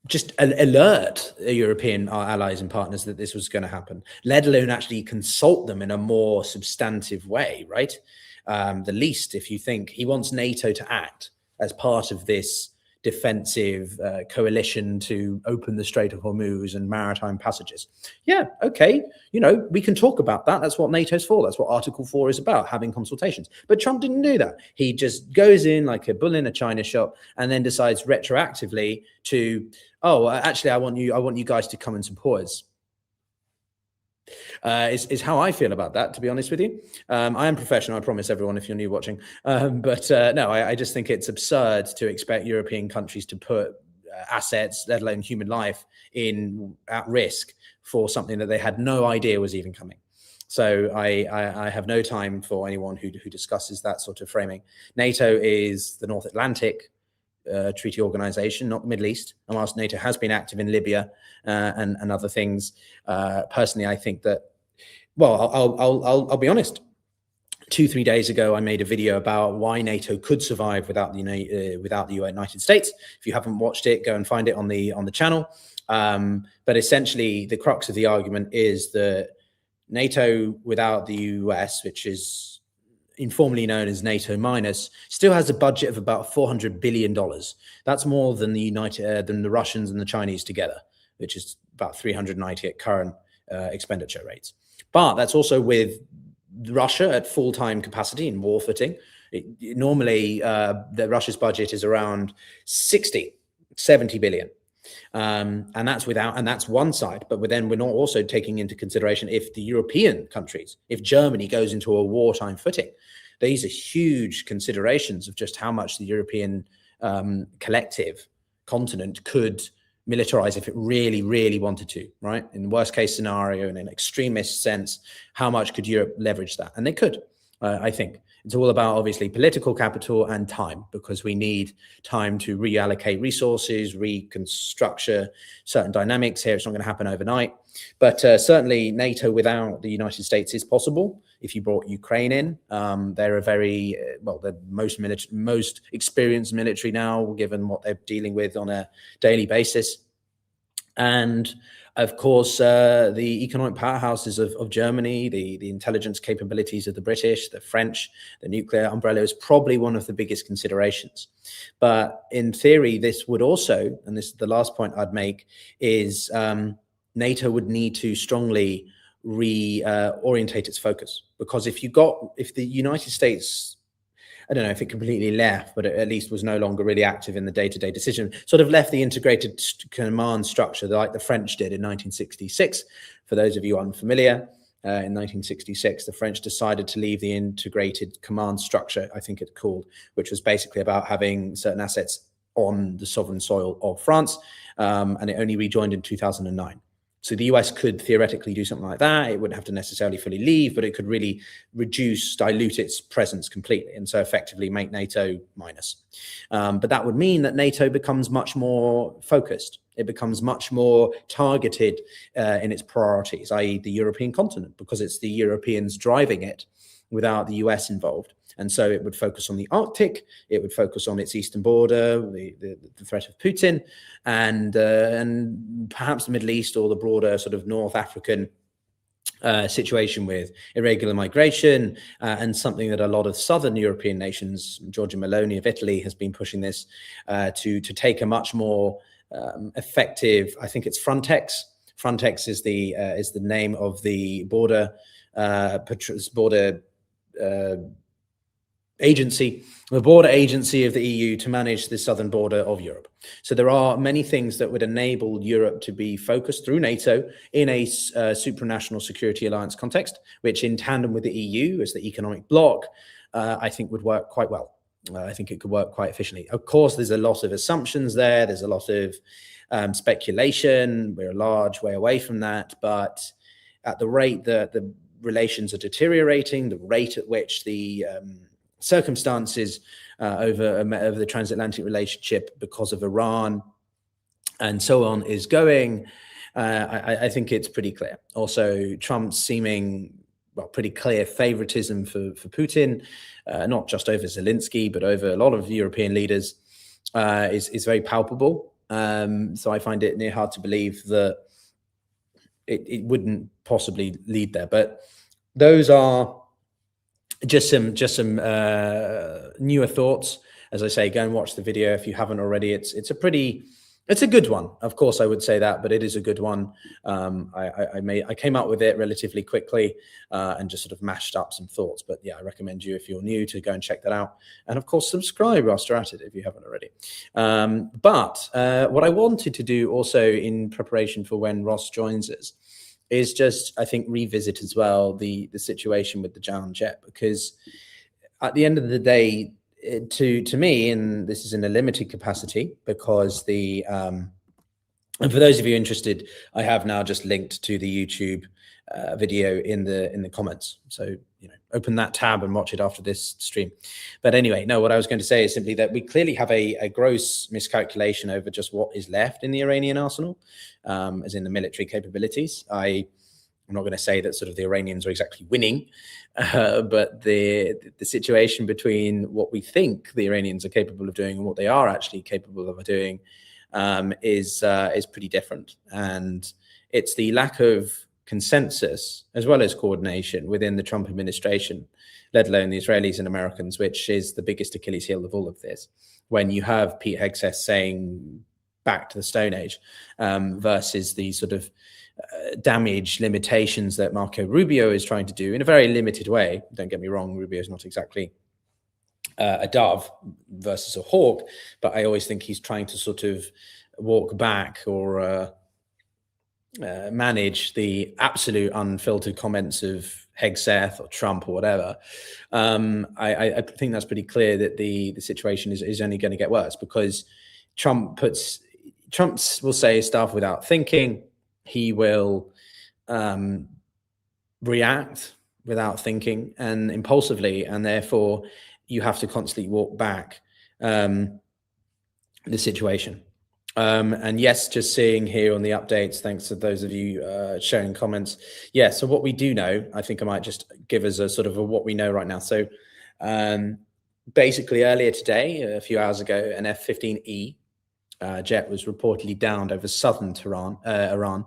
just alert European allies and partners that this was going to happen, let alone actually consult them in a more substantive way, right? The least, if you think he wants NATO to act as part of this defensive coalition to open the Strait of Hormuz and maritime passages. Yeah, okay, we can talk about that. That's what NATO's for. That's what Article 4 is about, having consultations. But Trump didn't do that. He just goes in like a bull in a china shop and then decides retroactively to, oh, actually, I want you guys to come and support us. Is how I feel about that, to be honest with you. I am professional, I promise everyone, if you're new watching. No, I just think it's absurd to expect European countries to put assets, let alone human life, at risk for something that they had no idea was even coming. So I have no time for anyone who discusses that sort of framing. NATO is the North Atlantic treaty organization, not the Middle East. And whilst NATO has been active in Libya and other things, personally, I think that, well, I'll be honest. 2-3 days ago, I made a video about why NATO could survive without the United States. If you haven't watched it, go and find it on the channel. But essentially, the crux of the argument is that NATO without the US, which is informally known as NATO minus, still has a budget of about $400 billion. That's more than than the Russians and the Chinese together, which is about 390 at current expenditure rates. But that's also with Russia at full-time capacity in war footing. Normally, Russia's budget is around 70 billion. And that's one side, but then we're not also taking into consideration if the European countries, if Germany goes into a wartime footing. These are huge considerations of just how much the European collective continent could militarize if it really, really wanted to, right? In the worst case scenario, in an extremist sense, how much could Europe leverage that? And they could, I think. It's all about, obviously, political capital and time, because we need time to reallocate resources, reconstruct certain dynamics here. It's not going to happen overnight. But certainly NATO without the United States is possible. If you brought Ukraine in, they're a very, the most experienced military now, given what they're dealing with on a daily basis. And of course, the economic powerhouses of Germany, the intelligence capabilities of the British, the French, the nuclear umbrella is probably one of the biggest considerations. But in theory, this would also, and this is the last point I'd make, is NATO would need to strongly reorientate its focus. Because if the United States, I don't know if it completely left, but it at least was no longer really active in the day-to-day decision, sort of left the integrated command structure like the French did in 1966. For those of you unfamiliar, in 1966, the French decided to leave the integrated command structure, I think it's called, which was basically about having certain assets on the sovereign soil of France, and it only rejoined in 2009. So the US could theoretically do something like that. It wouldn't have to necessarily fully leave, but it could really dilute its presence completely, and so effectively make NATO minus. But that would mean that NATO becomes much more focused. It becomes much more targeted in its priorities, i.e. the European continent, because it's the Europeans driving it without the US involved. And so it would focus on the Arctic, it would focus on its eastern border, the threat of Putin, and perhaps the Middle East or the broader sort of North African situation with irregular migration, and something that a lot of southern European nations, Giorgia Meloni of Italy has been pushing this to take a much more effective, I think it's Frontex. Frontex is the name of the border agency, the border agency of the EU to manage the southern border of Europe. So there are many things that would enable Europe to be focused through NATO in a supranational security alliance context, which in tandem with the EU as the economic bloc, I think would work quite well. I think it could work quite efficiently. Of course, there's a lot of assumptions there. There's a lot of speculation. We're a large way away from that. But at the rate that the relations are deteriorating, the rate at which the circumstances over the transatlantic relationship because of Iran and so on is going, I think it's pretty clear. Also, Trump's seeming, well, pretty clear favoritism for Putin, not just over Zelensky, but over a lot of European leaders, is very palpable. So I find it near hard to believe that it wouldn't possibly lead there. But those are just some newer thoughts. As I say, go and watch the video if you haven't already. It's a good one. Of course, I would say that, but it is a good one. I came up with it relatively quickly and just sort of mashed up some thoughts. But yeah, I recommend you, if you're new, to go and check that out. And of course, subscribe whilst you're at it if you haven't already. But what I wanted to do also in preparation for when Ross joins us is just, I think, revisit as well the situation with the Jan jet, because at the end of the day, to me, and this is in a limited capacity, because and for those of you interested, I have now just linked to the YouTube video in the comments. So, open that tab and watch it after this stream. But anyway, no, what I was going to say is simply that we clearly have a gross miscalculation over just what is left in the Iranian arsenal, as in the military capabilities. I'm not going to say that sort of the Iranians are exactly winning, but the situation between what we think the Iranians are capable of doing and what they are actually capable of doing is pretty different. And it's the lack of consensus as well as coordination within the Trump administration, let alone the Israelis and Americans, which is the biggest Achilles heel of all of this. When you have Pete Hegseth saying back to the Stone Age versus the sort of damage limitations that Marco Rubio is trying to do in a very limited way. Don't get me wrong, Rubio is not exactly a dove versus a hawk, but I always think he's trying to sort of walk back or manage the absolute unfiltered comments of Hegseth or Trump or whatever. I think that's pretty clear that the situation is only going to get worse, because Trump will say stuff without thinking. He will react without thinking and impulsively, and therefore you have to constantly walk back the situation. And yes, just seeing here on the updates, thanks to those of you sharing comments. Yeah, so what we do know, I think I might just give us a sort of what we know right now. So basically earlier today, a few hours ago, an F-15E jet was reportedly downed over southern Iran.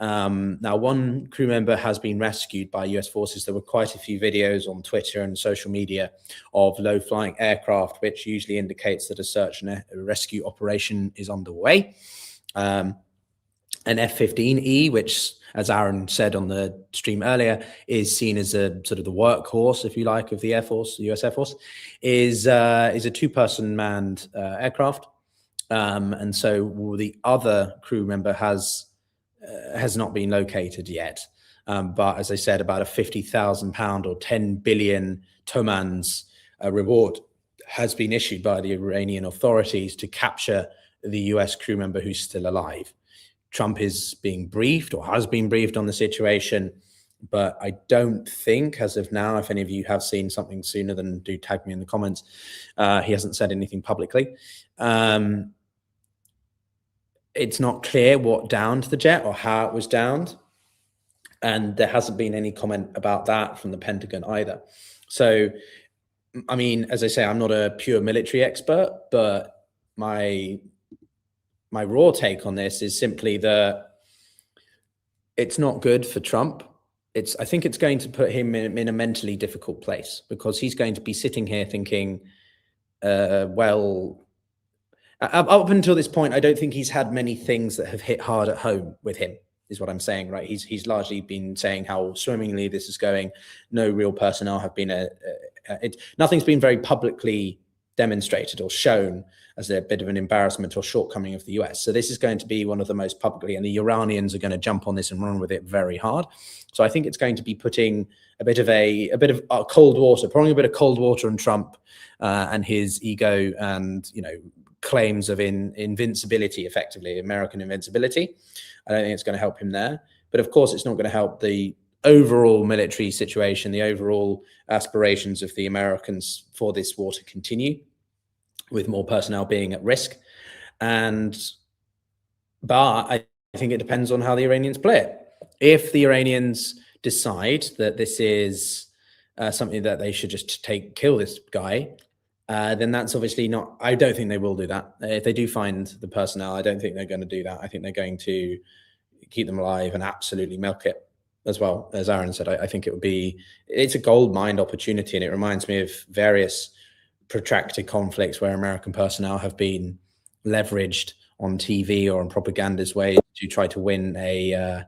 Now, one crew member has been rescued by US forces. There were quite a few videos on Twitter and social media of low-flying aircraft, which usually indicates that a search and rescue operation is underway. An F-15E, which, as Aaron said on the stream earlier, is seen as a sort of the workhorse, if you like, of the Air Force, the US Air Force, is a two-person manned aircraft. And so the other crew member has not been located yet. But as I said, about a £50,000 or 10 billion tomans reward has been issued by the Iranian authorities to capture the US crew member who's still alive. Trump is being briefed, or has been briefed, on the situation, but I don't think, as of now, if any of you have seen something sooner, then do tag me in the comments. He hasn't said anything publicly. It's not clear what downed the jet or how it was downed. And there hasn't been any comment about that from the Pentagon either. So, I mean, as I say, I'm not a pure military expert, but my raw take on this is simply that it's not good for Trump. I think it's going to put him in a mentally difficult place, because he's going to be sitting here thinking, well, up until this point, I don't think he's had many things that have hit hard at home with him, is what I'm saying, right? He's largely been saying how swimmingly this is going. No real personnel have been nothing's been very publicly demonstrated or shown as a bit of an embarrassment or shortcoming of the US. So this is going to be one of the most publicly, and the Iranians are going to jump on this and run with it very hard. So I think it's going to be putting a bit of cold water, pouring a bit of cold water on Trump and his ego and, claims of invincibility, effectively American invincibility. I don't think it's going to help him there. But of course, it's not going to help the overall military situation, the overall aspirations of the Americans for this war to continue, with more personnel being at risk. But I think it depends on how the Iranians play it. If the Iranians decide that this is something that they should just kill this guy, then that's obviously not, I don't think they will do that. If they do find the personnel, I don't think they're going to do that. I think they're going to keep them alive and absolutely milk it as well. As Aaron said, I think it's a gold mine opportunity. And it reminds me of various protracted conflicts where American personnel have been leveraged on TV or in propaganda's way to try to win a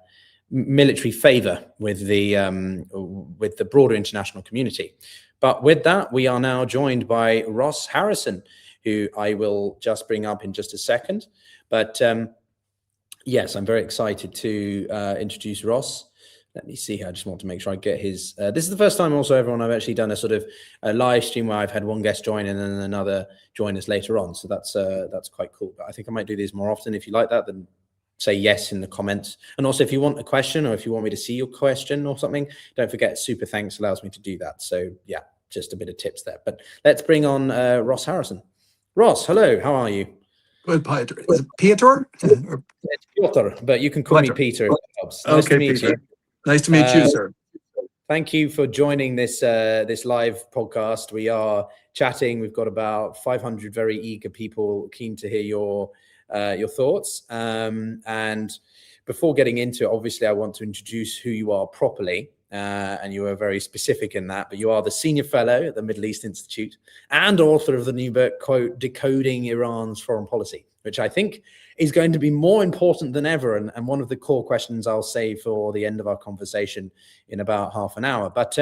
military favor with the broader international community. But with that, we are now joined by Ross Harrison, who I will just bring up in just a second. But yes, I'm very excited to introduce Ross. Let me see here. I just want to make sure I get his. This is the first time also, everyone, I've actually done a sort of a live stream where I've had one guest join and then another join us later on. So that's quite cool. But I think I might do these more often. If you like that, then say yes in the comments. And also, if you want a question or if you want me to see your question or something, don't forget super thanks allows me to do that. So yeah, just a bit of tips there. But let's bring on Ross Harrison. Ross, hello. How are you? Good, Piotr. Is it Piotr? It's Piotr, but you can call me Peter. If it helps. Nice to meet you. Nice to meet you, sir. Thank you for joining this this live podcast. We are chatting. We've got about 500 very eager people keen to hear your thoughts. And before getting into it, obviously, I want to introduce who you are properly. And you are very specific in that, but you are the senior fellow at the Middle East Institute and author of the new book, quote, Decoding Iran's Foreign Policy, which I think is going to be more important than ever. And one of the core questions I'll save for the end of our conversation in about half an hour. But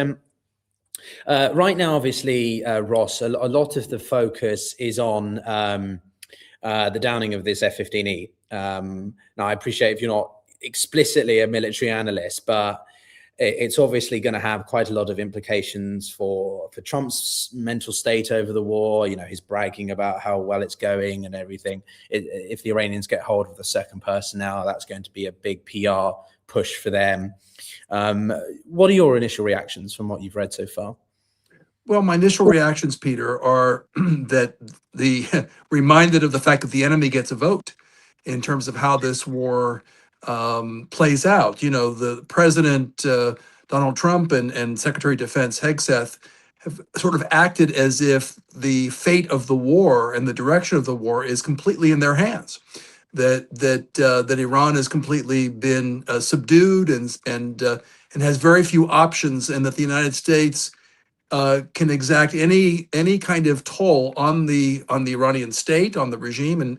right now, obviously, Ross, a lot of the focus is on the downing of this F-15E. Now, I appreciate if you're not explicitly a military analyst, but it's obviously going to have quite a lot of implications for Trump's mental state over the war. He's bragging about how well it's going and everything. If the Iranians get hold of the second personnel, that's going to be a big PR push for them. What are your initial reactions from what you've read so far? Well, my initial reactions, Peter, are that reminded of the fact that the enemy gets a vote in terms of how this war plays out. The President, Donald Trump, and Secretary of Defense Hegseth have sort of acted as if the fate of the war and the direction of the war is completely in their hands. That Iran has completely been subdued and has very few options, and that the United States can exact any kind of toll on the Iranian state, on the regime,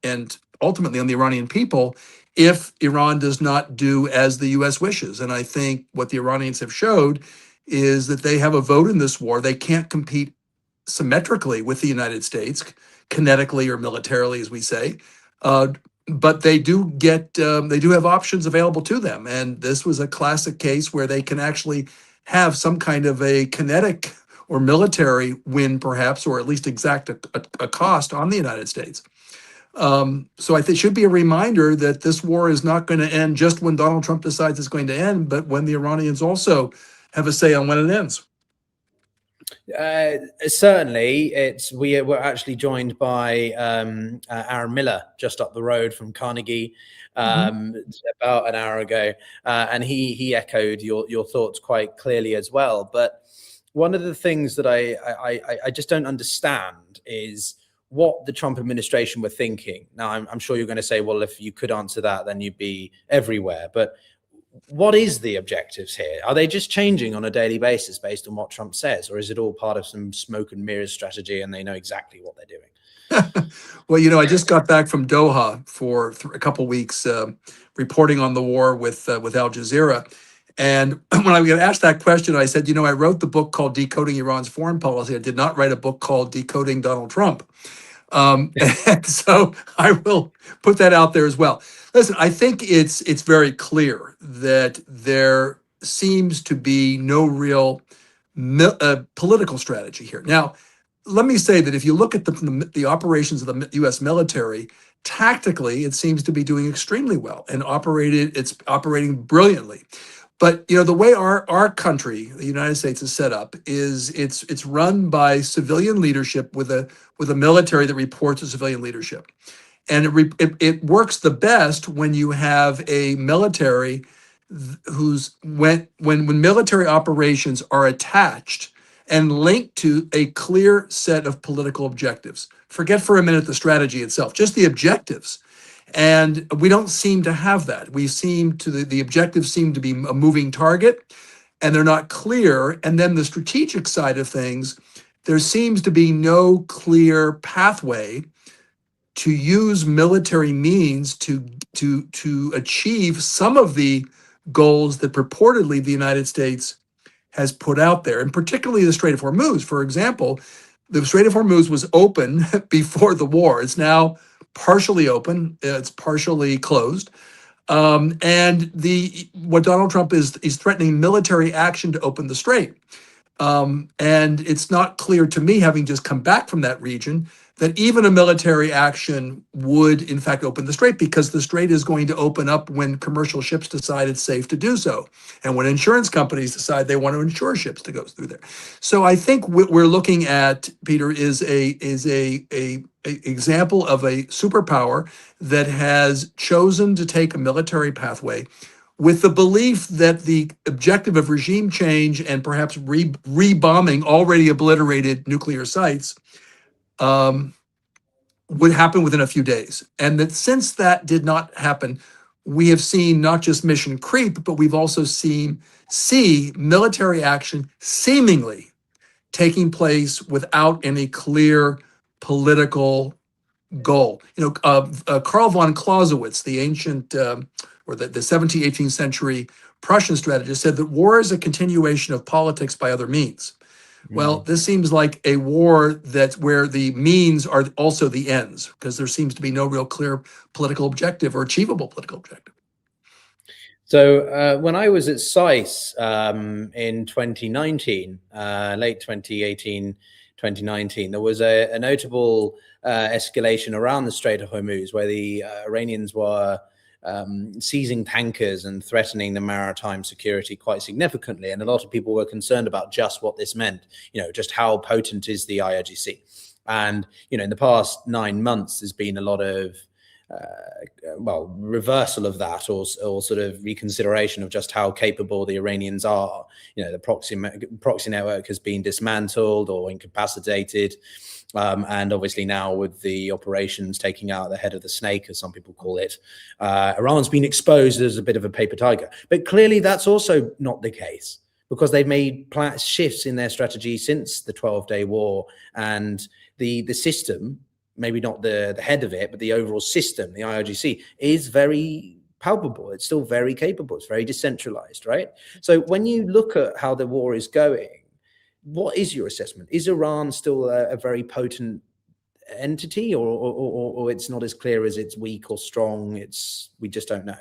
and ultimately on the Iranian people, if Iran does not do as the U.S. wishes. And I think what the Iranians have showed is that they have a vote in this war. They can't compete symmetrically with the United States, kinetically or militarily, as we say, but they do have options available to them. And this was a classic case where they can actually have some kind of a kinetic or military win, perhaps, or at least exact a cost on the United States. So I think it should be a reminder that this war is not going to end just when Donald Trump decides it's going to end, but when the Iranians also have a say on when it ends. Certainly, we're actually joined by Aaron Miller just up the road from Carnegie about an hour ago, and he echoed your thoughts quite clearly as well. But one of the things that I just don't understand is what the Trump administration were thinking. Now, I'm sure you're going to say, well, if you could answer that, then you'd be everywhere. But what is the objectives here? Are they just changing on a daily basis based on what Trump says, or is it all part of some smoke and mirrors strategy and they know exactly what they're doing? Well, I just got back from Doha for a couple weeks, reporting on the war with Al Jazeera. And when I got asked that question, I said, I wrote the book called Decoding Iran's Foreign Policy. I did not write a book called Decoding Donald Trump. And so I will put that out there as well. Listen, I think it's very clear that there seems to be no real political strategy here. Now, let me say that if you look at the operations of the U.S. military, tactically, it seems to be doing extremely well and it's operating brilliantly. But the way our country, the United States, is set up is it's run by civilian leadership with a military that reports to civilian leadership, and it works the best when you have a military when military operations are attached and linked to a clear set of political objectives. Forget for a minute the strategy itself, just the objectives. And we don't seem to have that. We seem to, the objectives seem to be a moving target, and they're not clear. And then the strategic side of things, there seems to be no clear pathway to use military means to achieve some of the goals that purportedly the United States has put out there, and particularly the Strait of Hormuz. For example, the Strait of Hormuz was open before the war. It's now partially open. It's partially closed. And what Donald Trump is threatening military action to open the strait. And it's not clear to me, having just come back from that region, that even a military action would in fact open the strait, because the strait is going to open up when commercial ships decide it's safe to do so, and when insurance companies decide they want to insure ships to go through there. So I think what we're looking at, Peter, is a example of a superpower that has chosen to take a military pathway with the belief that the objective of regime change and perhaps rebombing already obliterated nuclear sites would happen within a few days. And that since that did not happen, we have seen not just mission creep, but we've also seen military action seemingly taking place without any clear political goal. Karl von Clausewitz, the ancient or the 17th, 18th century Prussian strategist, said that war is a continuation of politics by other means. Well, this seems like a war that's where the means are also the ends, because there seems to be no real clear political objective or achievable political objective. So when I was at SAIS in 2019, late 2018, 2019, there was a notable escalation around the Strait of Hormuz, where the Iranians were seizing tankers and threatening the maritime security quite significantly. And a lot of people were concerned about just what this meant, just how potent is the IRGC. And, in the past 9 months, there's been a lot of, reversal of that, or sort of reconsideration of just how capable the Iranians are. The proxy network has been dismantled or incapacitated. And obviously now with the operations taking out the head of the snake, as some people call it, Iran's been exposed as a bit of a paper tiger. But clearly that's also not the case, because they've made shifts in their strategy since the 12-day war. And the system, maybe not the head of it, but the overall system, the IRGC, is very palpable. It's still very capable. It's very decentralized, right? So when you look at how the war is going, what is your assessment? Is Iran still a very potent entity, or it's not as clear as it's weak or strong? We just don't know.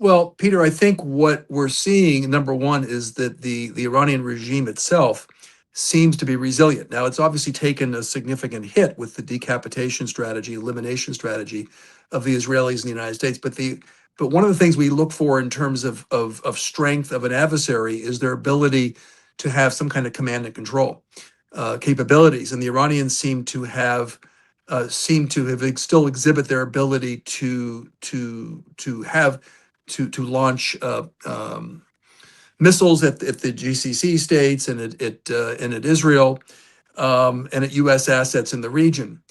Well, Peter, I think what we're seeing, number one, is that the Iranian regime itself seems to be resilient. Now, it's obviously taken a significant hit with the decapitation strategy, elimination strategy of the Israelis and the United States. But one of the things we look for in terms of strength of an adversary is their ability to have some kind of command and control capabilities, and the Iranians seem to still exhibit their ability to launch missiles at the GCC states and at Israel and at U.S. assets in the region.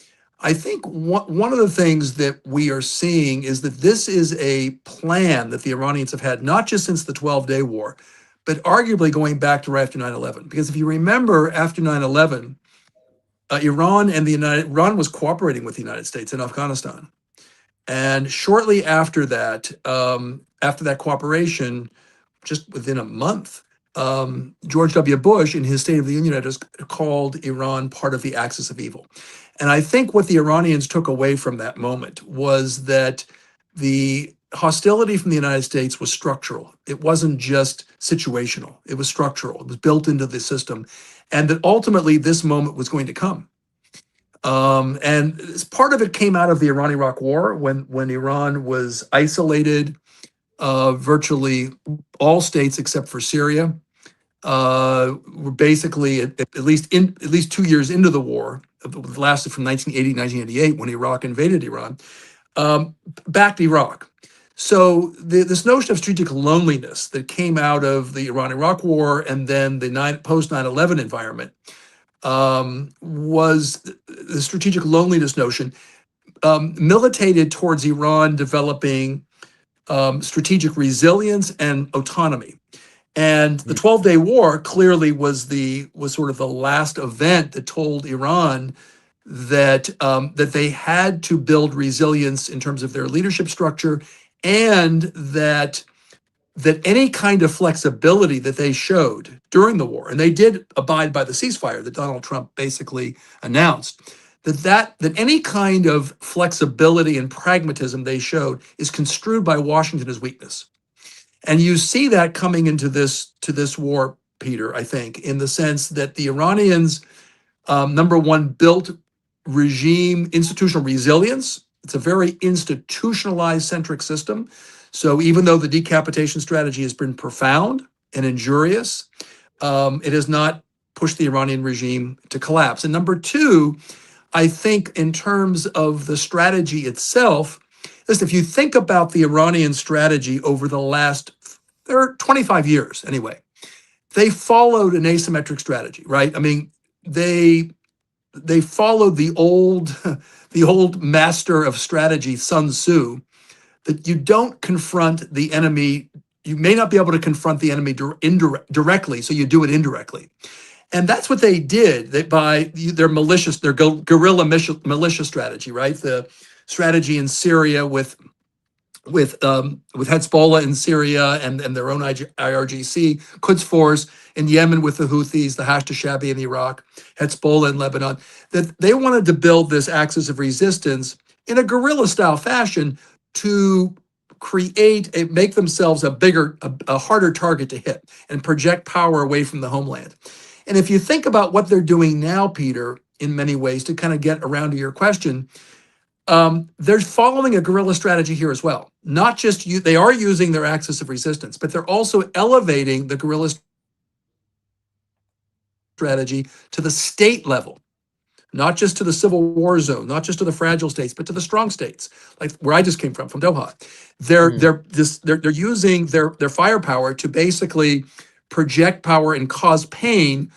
I think one of the things that we are seeing is that this is a plan that the Iranians have had, not just since the 12-day war, but arguably going back to right after 9/11. Because if you remember, after 9/11, Iran was cooperating with the United States in Afghanistan. And shortly after that cooperation, just within a month, George W. Bush, in his State of the Union address, called Iran part of the axis of evil. And I think what the Iranians took away from that moment was that the hostility from the United States was structural. It wasn't just situational. It was structural. It was built into the system. And that ultimately this moment was going to come. And part of it came out of the Iran-Iraq War when Iran was isolated. Virtually all states except for Syria were basically at least 2 years into the war, it lasted from 1980 to 1988 when Iraq invaded Iran, backed Iraq. So this notion of strategic loneliness that came out of the Iran-Iraq War and then the post 9/11 environment was the strategic loneliness notion, militated towards Iran developing strategic resilience and autonomy. And the 12-day war clearly was sort of the last event that told Iran that that they had to build resilience in terms of their leadership structure, and that any kind of flexibility that they showed during the war, and they did abide by the ceasefire that Donald Trump basically announced, that any kind of flexibility and pragmatism they showed is construed by Washington as weakness. And you see that coming into this war, Peter, I think, in the sense that the Iranians, number one, built institutional resilience. It's a very institutionalized centric system. So even though the decapitation strategy has been profound and injurious, it has not pushed the Iranian regime to collapse. And number two, I think in terms of the strategy itself, listen, if you think about the Iranian strategy over the last 25 years, anyway, they followed an asymmetric strategy, right? I mean, they followed the old master of strategy, Sun Tzu, that you don't confront the enemy. You may not be able to confront the enemy directly, so you do it indirectly. And that's what they did. By their guerrilla militia strategy, right? The strategy in Syria with Hezbollah in Syria and their own IRGC, Quds Force in Yemen with the Houthis, the Hashd al-Shaabi in Iraq, Hezbollah in Lebanon, that they wanted to build this axis of resistance in a guerrilla-style fashion to make themselves a harder target to hit and project power away from the homeland. And if you think about what they're doing now, Peter, in many ways, to kind of get around to your question, they're following a guerrilla strategy here as well. Not just they are using their axis of resistance, but they're also elevating the guerrilla strategy to the state level, not just to the civil war zone, not just to the fragile states, but to the strong states, like where I just came from Doha. They're using their firepower to basically project power and cause pain,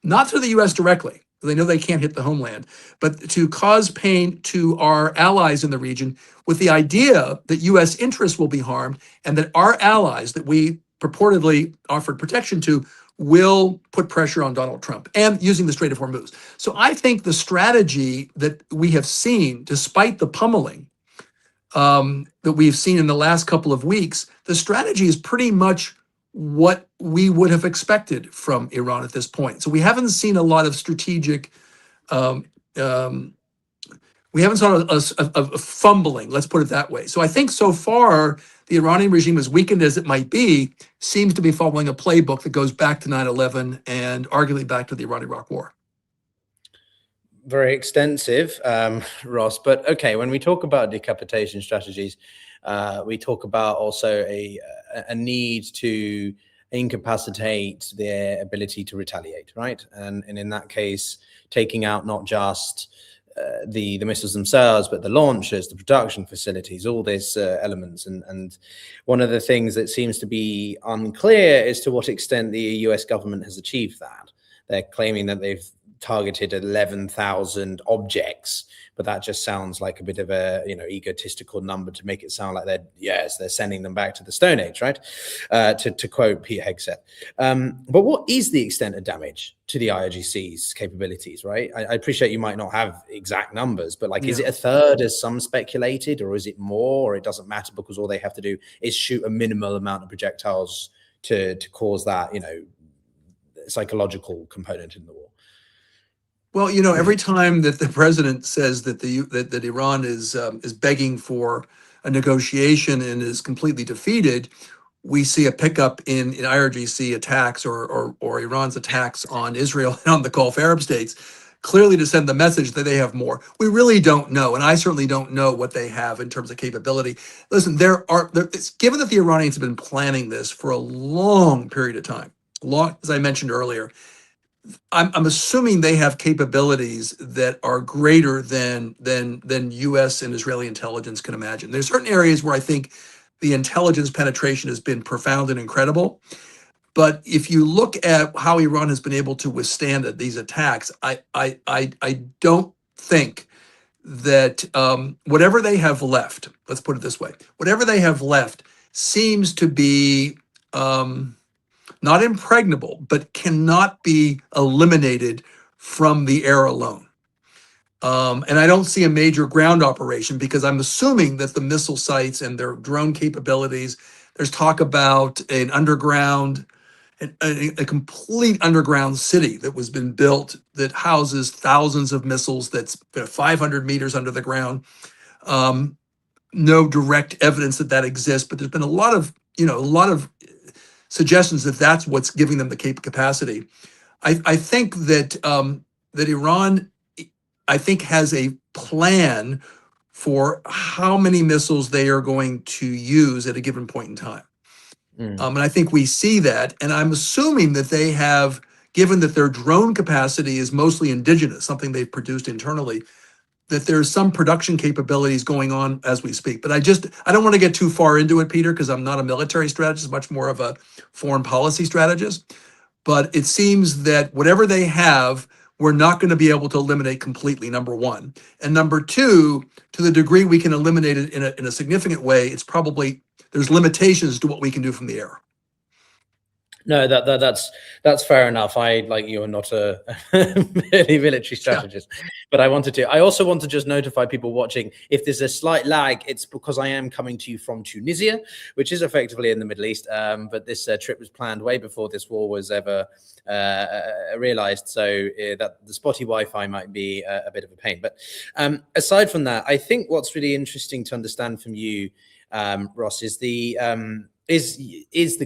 not to the U.S. directly. They know they can't hit the homeland, but to cause pain to our allies in the region with the idea that U.S. interests will be harmed and that our allies that we purportedly offered protection to will put pressure on Donald Trump, and using the Strait of Hormuz. So I think the strategy that we have seen, despite the pummeling that we've seen in the last couple of weeks, the strategy is pretty much what we would have expected from Iran at this point. So we haven't seen a lot of strategic, we haven't seen a fumbling, let's put it that way. So I think so far, the Iranian regime, as weakened as it might be, seems to be following a playbook that goes back to 9/11 and arguably back to the Iran-Iraq War. Very extensive, Ross. But okay, when we talk about decapitation strategies, we talk about also a need to incapacitate their ability to retaliate, right? And in that case, taking out not just the missiles themselves, but the launchers, the production facilities, all these elements. And one of the things that seems to be unclear is to what extent the US government has achieved that. They're claiming that they've targeted 11,000 objects, but that just sounds like a bit of a egotistical number to make it sound like they're sending them back to the Stone Age, right? To quote Pete Hegseth. But what is the extent of damage to the IRGC's capabilities, right? I appreciate you might not have exact numbers, but like, is it a third as some speculated, or is it more, or it doesn't matter because all they have to do is shoot a minimal amount of projectiles to cause that, psychological component in the war? Well, every time that the president says that that Iran is begging for a negotiation and is completely defeated, we see a pickup in IRGC attacks or Iran's attacks on Israel and on the Gulf Arab states, clearly to send the message that they have more. We really don't know, and I certainly don't know what they have in terms of capability. Listen, it's given that the Iranians have been planning this for a long period of time, as I mentioned earlier. I'm assuming they have capabilities that are greater than U.S. and Israeli intelligence can imagine. There's certain areas where I think the intelligence penetration has been profound and incredible. But if you look at how Iran has been able to withstand these attacks, I don't think that whatever they have left, let's put it this way, whatever they have left seems to be not impregnable, but cannot be eliminated from the air alone. And I don't see a major ground operation because I'm assuming that the missile sites and their drone capabilities, there's talk about an underground, a complete underground city that was been built that houses thousands of missiles that's 500 meters under the ground. No direct evidence that exists, but there's been a lot of suggestions that that's what's giving them the capacity. I think that that Iran, I think, has a plan for how many missiles they are going to use at a given point in time. And I think we see that, and I'm assuming that they have, given that their drone capacity is mostly indigenous, something they've produced internally, that there's some production capabilities going on as we speak. But I don't want to get too far into it, Peter, because I'm not a military strategist, much more of a foreign policy strategist. But it seems that whatever they have, we're not going to be able to eliminate completely, number one. And number two, to the degree we can eliminate it in a significant way, it's probably, there's limitations to what we can do from the air. No, that's fair enough. I, like you, are not a military strategist, but I also want to just notify people watching, if there's a slight lag, it's because I am coming to you from Tunisia, which is effectively in the Middle East. But this trip was planned way before this war was ever realized. So that the spotty Wi-Fi might be a bit of a pain. But aside from that, I think what's really interesting to understand from you, Ross, is the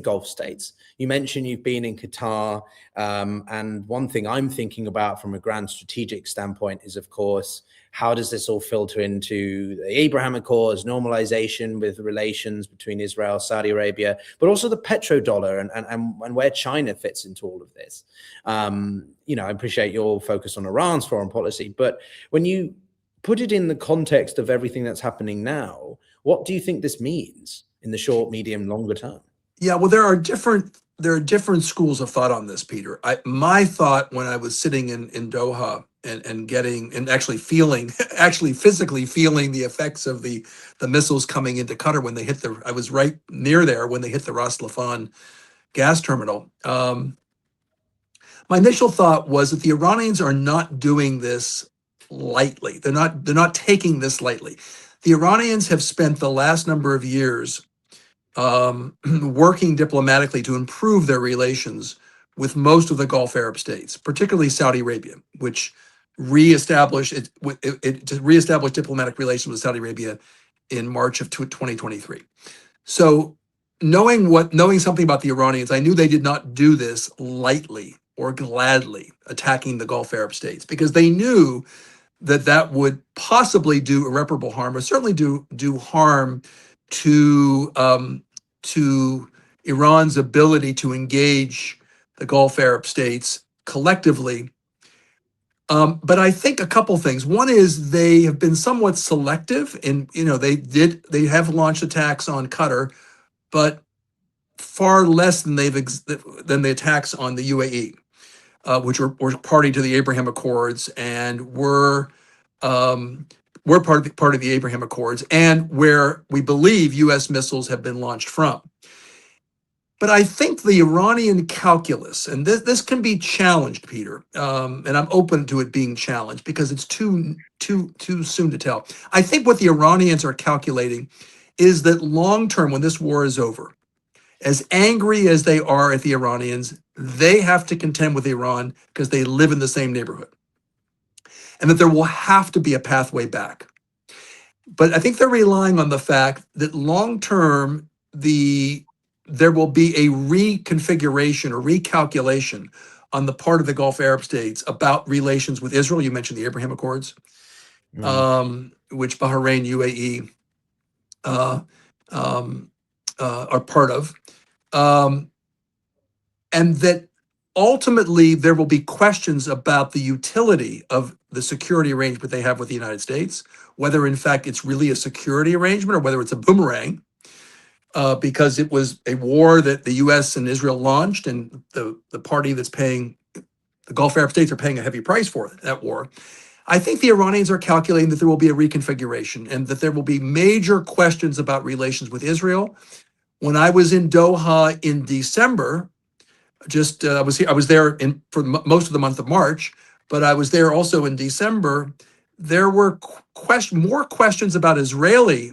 Gulf states. You mentioned you've been in Qatar, and one thing I'm thinking about from a grand strategic standpoint is, of course, how does this all filter into the Abraham Accords, normalization with relations between Israel, Saudi Arabia, but also the petrodollar and where China fits into all of this. I appreciate your focus on Iran's foreign policy, but when you put it in the context of everything that's happening now, what do you think this means in the short, medium, longer term? Yeah, well, there are different schools of thought on this, Peter. My thought when I was sitting in Doha and actually physically feeling the effects of the missiles coming into Qatar when they hit I was right near there when they hit the Ras Laffan gas terminal. My initial thought was that the Iranians are not doing this lightly. They're not taking this lightly. The Iranians have spent the last number of years working diplomatically to improve their relations with most of the Gulf Arab states, particularly Saudi Arabia, which reestablished diplomatic relations with Saudi Arabia in March of 2023. So knowing something about the Iranians, I knew they did not do this lightly or gladly, attacking the Gulf Arab states, because they knew that would possibly do irreparable harm, or certainly do harm to Iran's ability to engage the Gulf Arab states collectively. But I think a couple things. One is they have been somewhat selective in, they have launched attacks on Qatar, but far less than the attacks on the UAE. which were party to the Abraham Accords and were part of the Abraham Accords, and where we believe U.S. missiles have been launched from. But I think the Iranian calculus, and this can be challenged, Peter, and I'm open to it being challenged because it's too soon to tell. I think what the Iranians are calculating is that long term, when this war is over, as angry as they are at the Iranians, they have to contend with Iran because they live in the same neighborhood, and that there will have to be a pathway back. But I think they're relying on the fact that long term, there will be a reconfiguration or recalculation on the part of the Gulf Arab states about relations with Israel. You mentioned the Abraham Accords, which Bahrain, UAE are part of. And that ultimately there will be questions about the utility of the security arrangement they have with the United States, whether in fact it's really a security arrangement or whether it's a boomerang. Because it was a war that the U.S. and Israel launched, and the party that's paying, the Gulf Arab states are paying a heavy price for that war. I think the Iranians are calculating that there will be a reconfiguration and that there will be major questions about relations with Israel. When I was in Doha in December, I was there for most of the month of March, but I was there also in December. There were more questions about Israel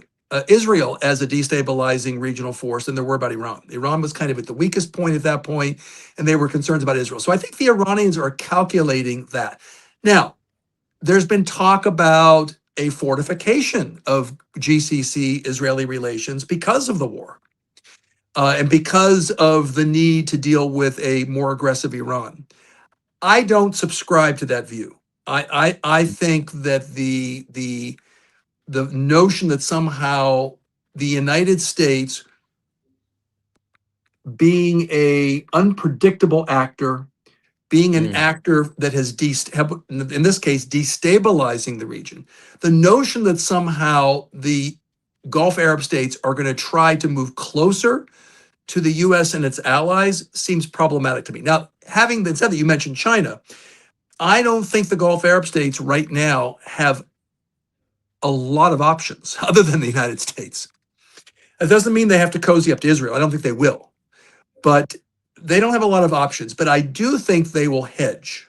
as a destabilizing regional force than there were about Iran. Iran was kind of at the weakest point at that point, and they were concerned about Israel. So I think the Iranians are calculating that. Now, there's been talk about a fortification of GCC-Israeli relations because of the war, and because of the need to deal with a more aggressive Iran. I don't subscribe to that view. I think that the notion that somehow the United States, being a unpredictable actor, being an actor that has, in this case, destabilizing the region, the notion that somehow the Gulf Arab states are going to try to move closer to the U.S. and its allies seems problematic to me. Now, having been said that, you mentioned China. I don't think the Gulf Arab states right now have a lot of options other than the United States. That doesn't mean they have to cozy up to Israel. I don't think they will, but they don't have a lot of options. But I do think they will hedge.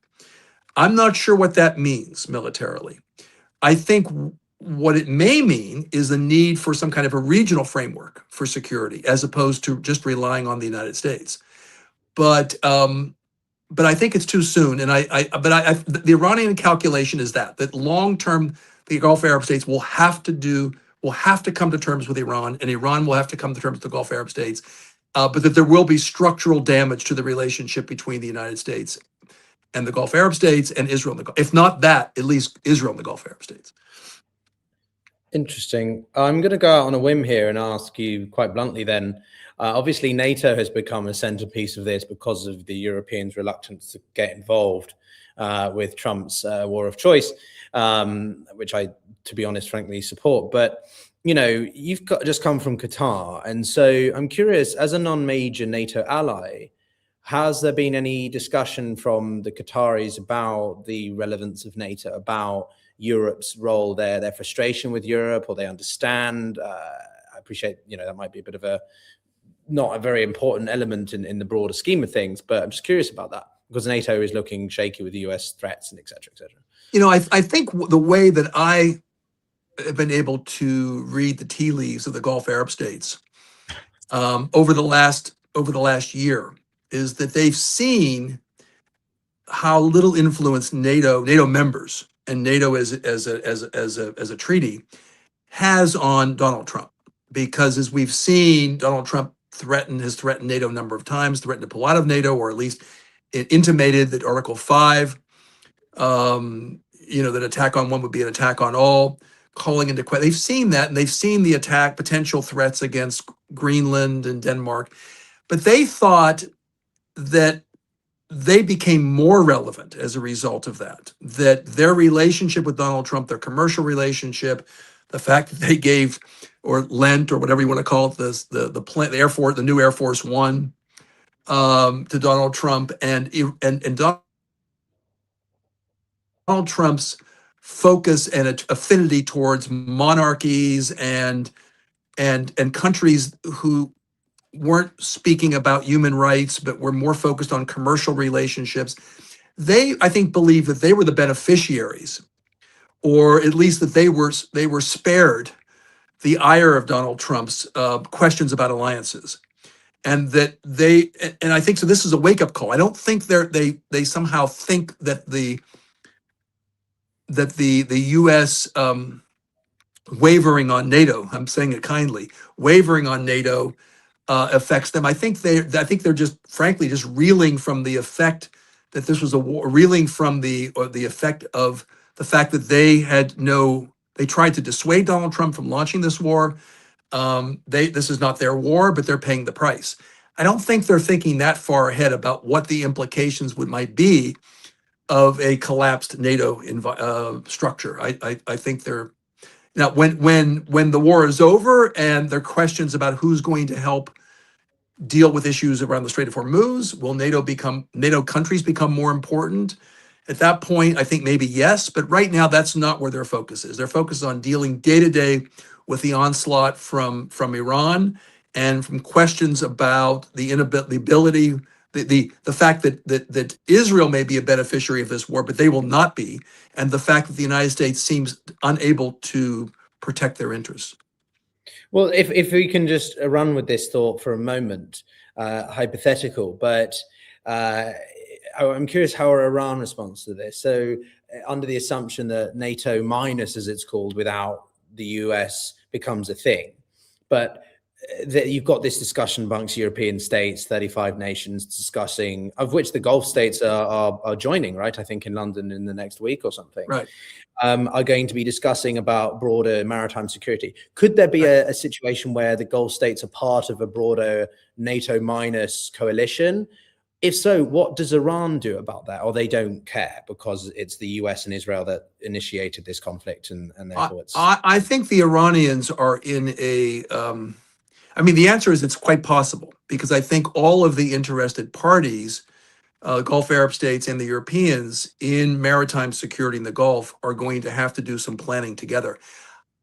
I'm not sure what that means militarily. I think what it may mean is the need for some kind of a regional framework for security, as opposed to just relying on the United States. But I think it's too soon. And the Iranian calculation is that long term, the Gulf Arab states will have to come to terms with Iran, and Iran will have to come to terms with the Gulf Arab states, but that there will be structural damage to the relationship between the United States and the Gulf Arab states and Israel. If not that, at least Israel and the Gulf Arab states. Interesting. I'm going to go out on a whim here and ask you quite bluntly then. Obviously, NATO has become a centerpiece of this because of the Europeans' reluctance to get involved with Trump's war of choice, which I, to be honest, frankly, support. But, you know, you've just come from Qatar. And so I'm curious, as a non-major NATO ally, has there been any discussion from the Qataris about the relevance of NATO, about Europe's role there, their frustration with Europe, or they understand? I appreciate, you know, that might be a bit of not a very important element in the broader scheme of things, but I'm just curious about that because NATO is looking shaky with the US threats and et cetera, et cetera. You know, I think the way that I have been able to read the tea leaves of the Gulf Arab states over the last year is that they've seen how little influence NATO members and NATO as a treaty has on Donald Trump, because as we've seen, Donald Trump has threatened NATO a number of times, threatened to pull out of NATO, or at least it intimated that Article 5, that attack on one would be an attack on all, calling into question. They've seen that, and they've seen the potential threats against Greenland and Denmark, but they thought that they became more relevant as a result of that their relationship with Donald Trump, their commercial relationship, the fact that they gave or lent or whatever you want to call it, the new Air Force One to Donald Trump, and Donald Donald Trump's focus and affinity towards monarchies and countries who weren't speaking about human rights, but were more focused on commercial relationships. They, I think, believe that they were the beneficiaries, or at least that they were spared the ire of Donald Trump's questions about alliances, and that and I think so. This is a wake up call. I don't think they somehow think that the U.S. Wavering on NATO. I'm saying it kindly. Wavering on NATO affects them. I think they're just frankly just reeling from the effect that this was a war, reeling from the effect of the fact that they tried to dissuade Donald Trump from launching this war. This is not their war, but they're paying the price. I don't think they're thinking that far ahead about what the implications might be of a collapsed NATO structure. I think they're now when the war is over and there are questions about who's going to help deal with issues around the Strait of Hormuz, will NATO countries become more important? At that point, I think maybe yes, but right now that's not where their focus is. Their focus is on dealing day to day with the onslaught from Iran and from questions about the ability, the fact that Israel may be a beneficiary of this war, but they will not be, and the fact that the United States seems unable to protect their interests. Well, if we can just run with this thought for a moment, hypothetical, but I'm curious how Iran responds to this. So under the assumption that NATO minus, as it's called, without the US becomes a thing, but that you've got this discussion amongst European states, 35 nations discussing, of which the Gulf states are joining, right? I think in London in the next week or something. Right. Are going to be discussing about broader maritime security. Could there be a situation where the Gulf states are part of a broader NATO minus coalition? If so, what does Iran do about that? Or they don't care because it's the US and Israel that initiated this conflict and therefore it's... I think the Iranians are in a... the answer is it's quite possible, because I think all of the interested parties, Gulf Arab states and the Europeans in maritime security in the Gulf, are going to have to do some planning together.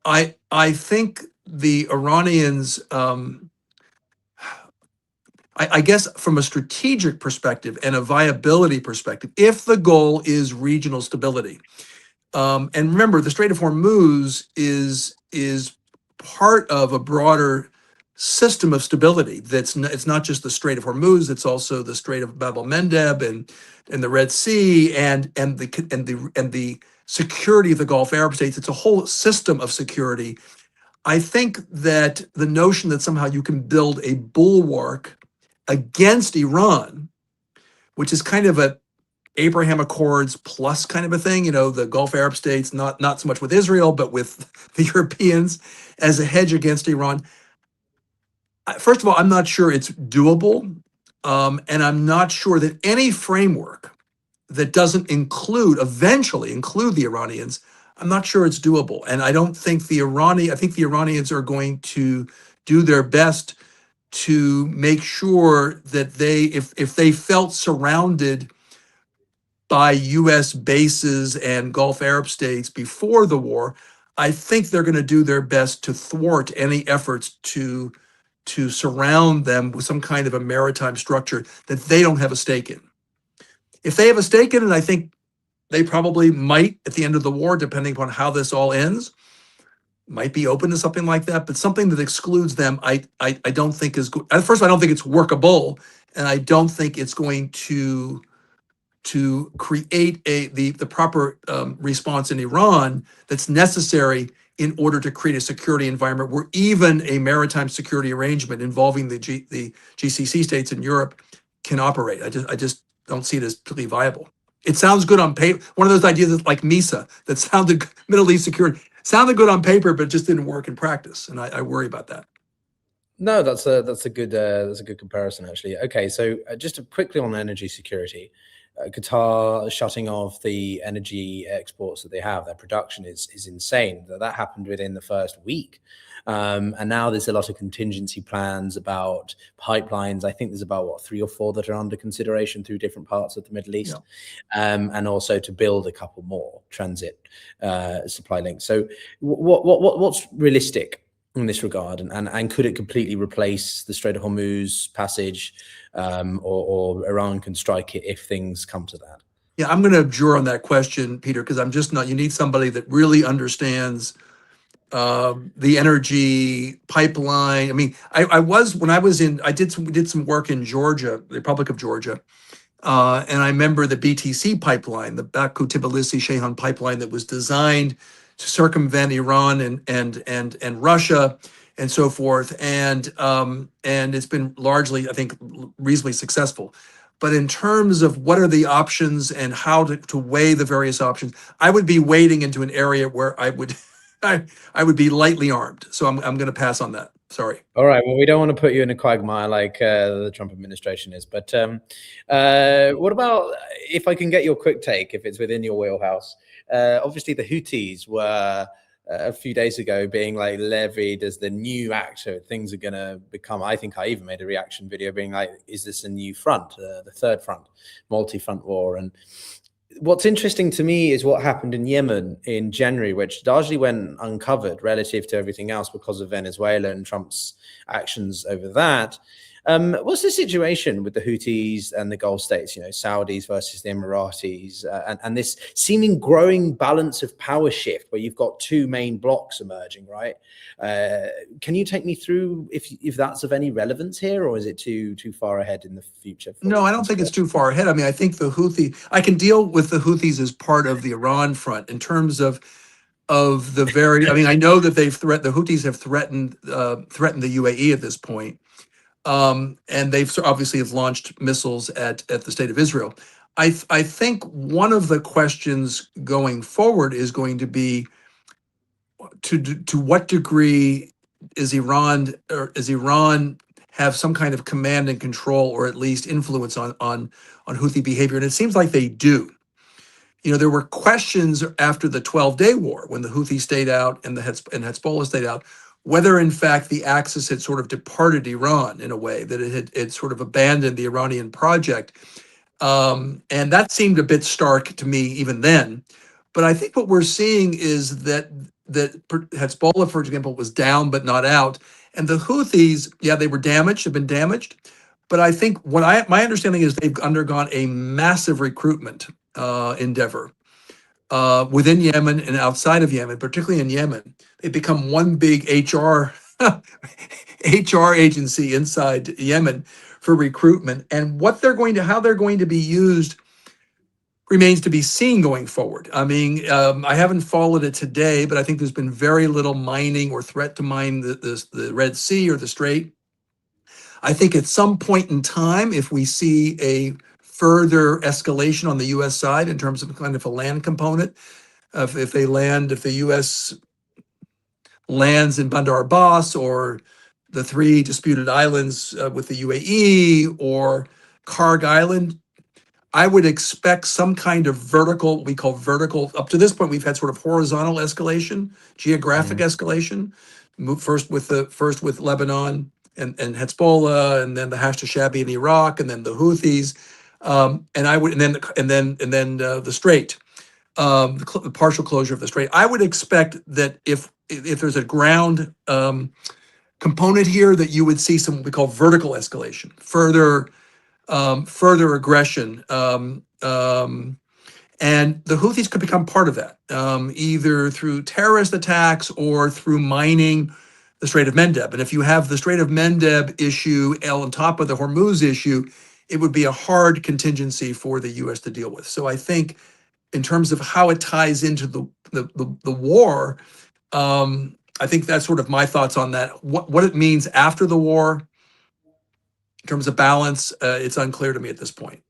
I think the Iranians, I guess from a strategic perspective and a viability perspective, if the goal is regional stability, and remember the Strait of Hormuz is part of a broader system of stability. It's not just the Strait of Hormuz, it's also the Strait of Bab el-Mandeb and the Red Sea and the security of the Gulf Arab states. It's a whole system of security. I think that the notion that somehow you can build a bulwark against Iran, which is kind of a Abraham Accords plus kind of a thing, the Gulf Arab states, not so much with Israel, but with the Europeans as a hedge against Iran. First of all, I'm not sure it's doable, and I'm not sure that any framework that doesn't eventually include the Iranians, I'm not sure it's doable. And I don't think I think the Iranians are going to do their best to make sure that if they felt surrounded by US bases and Gulf Arab states before the war, I think they're going to do their best to thwart any efforts to surround them with some kind of a maritime structure that they don't have a stake in. If they have a stake in it, I think they probably might, at the end of the war, depending upon how this all ends, might be open to something like that. But something that excludes them, I don't think is good. First of all, I don't think it's workable, and I don't think it's going to create the proper response in Iran that's necessary in order to create a security environment where even a maritime security arrangement involving the GCC states in Europe can operate. I just don't see it as particularly viable. It sounds good on paper. One of those ideas that's like MISA that sounded Middle East security, sounded good on paper, but just didn't work in practice. And I worry about that. No, that's a good comparison actually. Okay, so just quickly on energy security. Qatar shutting off the energy exports that they have, their production is insane. That happened within the first week. And now there's a lot of contingency plans about pipelines. I think there's about 3 or 4 that are under consideration through different parts of the Middle East, and also to build a couple more transit supply links. So what's realistic in this regard, and could it completely replace the Strait of Hormuz passage, or Iran can strike it if things come to that? Yeah, I'm going to abjure on that question, Peter, because I'm just not. You need somebody that really understands the energy pipeline. I mean, I did some work in Georgia, the Republic of Georgia, and I remember the BTC pipeline, the Baku-Tbilisi-Ceyhan pipeline, that was designed to circumvent Iran and Russia and so forth, and it's been largely, I think, reasonably successful. But in terms of what are the options and how to weigh the various options, I would be wading into an area where I would be lightly armed. So I'm going to pass on that. Sorry. All right. Well, we don't want to put you in a quagmire like the Trump administration is. But what about, if I can get your quick take, if it's within your wheelhouse? Obviously, the Houthis were a few days ago being like levied as the new actor. Things are going to become, I think I even made a reaction video being like, is this a new front, the third front, multi-front war? And what's interesting to me is what happened in Yemen in January, which largely went uncovered relative to everything else because of Venezuela and Trump's actions over that. What's the situation with the Houthis and the Gulf states, Saudis versus the Emiratis, and this seeming growing balance of power shift where you've got 2 main blocks emerging, right? Can you take me through if that's of any relevance here, or is it too far ahead in the future? No, I don't think it's too far ahead. I mean, I think I can deal with the Houthis as part of the Iran front in terms of the very, I mean, I know that the Houthis have threatened the UAE at this point. And they've obviously have launched missiles at the state of Israel. I think one of the questions going forward is going to be to what degree is Iran have some kind of command and control, or at least influence on Houthi behavior, and it seems like they do. There were questions after the 12-day war when the Houthis stayed out and Hezbollah stayed out, whether in fact the Axis had sort of departed Iran in a way, that it sort of abandoned the Iranian project. And that seemed a bit stark to me even then. But I think what we're seeing is that Hezbollah, for example, was down but not out. And the Houthis, they were damaged, have been damaged. But I think my understanding is they've undergone a massive recruitment endeavor within Yemen and outside of Yemen, particularly in Yemen. They've become one big HR agency inside Yemen for recruitment. And how they're going to be used remains to be seen going forward. I mean, I haven't followed it today, but I think there's been very little mining or threat to mine the Red Sea or the Strait. I think at some point in time, if we see a further escalation on the U.S. side in terms of kind of a land component, if the U.S. lands in Bandar Abbas or the 3 disputed islands with the UAE or Karg Island, I would expect some kind of vertical, we call vertical. Up to this point, we've had sort of horizontal escalation, geographic escalation. First with Lebanon and Hezbollah, and then the Hashd-Shabi in Iraq, and then the Houthis, and then the Strait, the partial closure of the Strait. I would expect that if there's a ground component here, that you would see some what we call vertical escalation, further aggression, and the Houthis could become part of that, either through terrorist attacks or through mining the Strait of Mendeb. And if you have the Strait of Mendeb issue on top of the Hormuz issue, it would be a hard contingency for the U.S. to deal with. So I think in terms of how it ties into the war, I think that's sort of my thoughts on that. What it means after the war, in terms of balance, it's unclear to me at this point.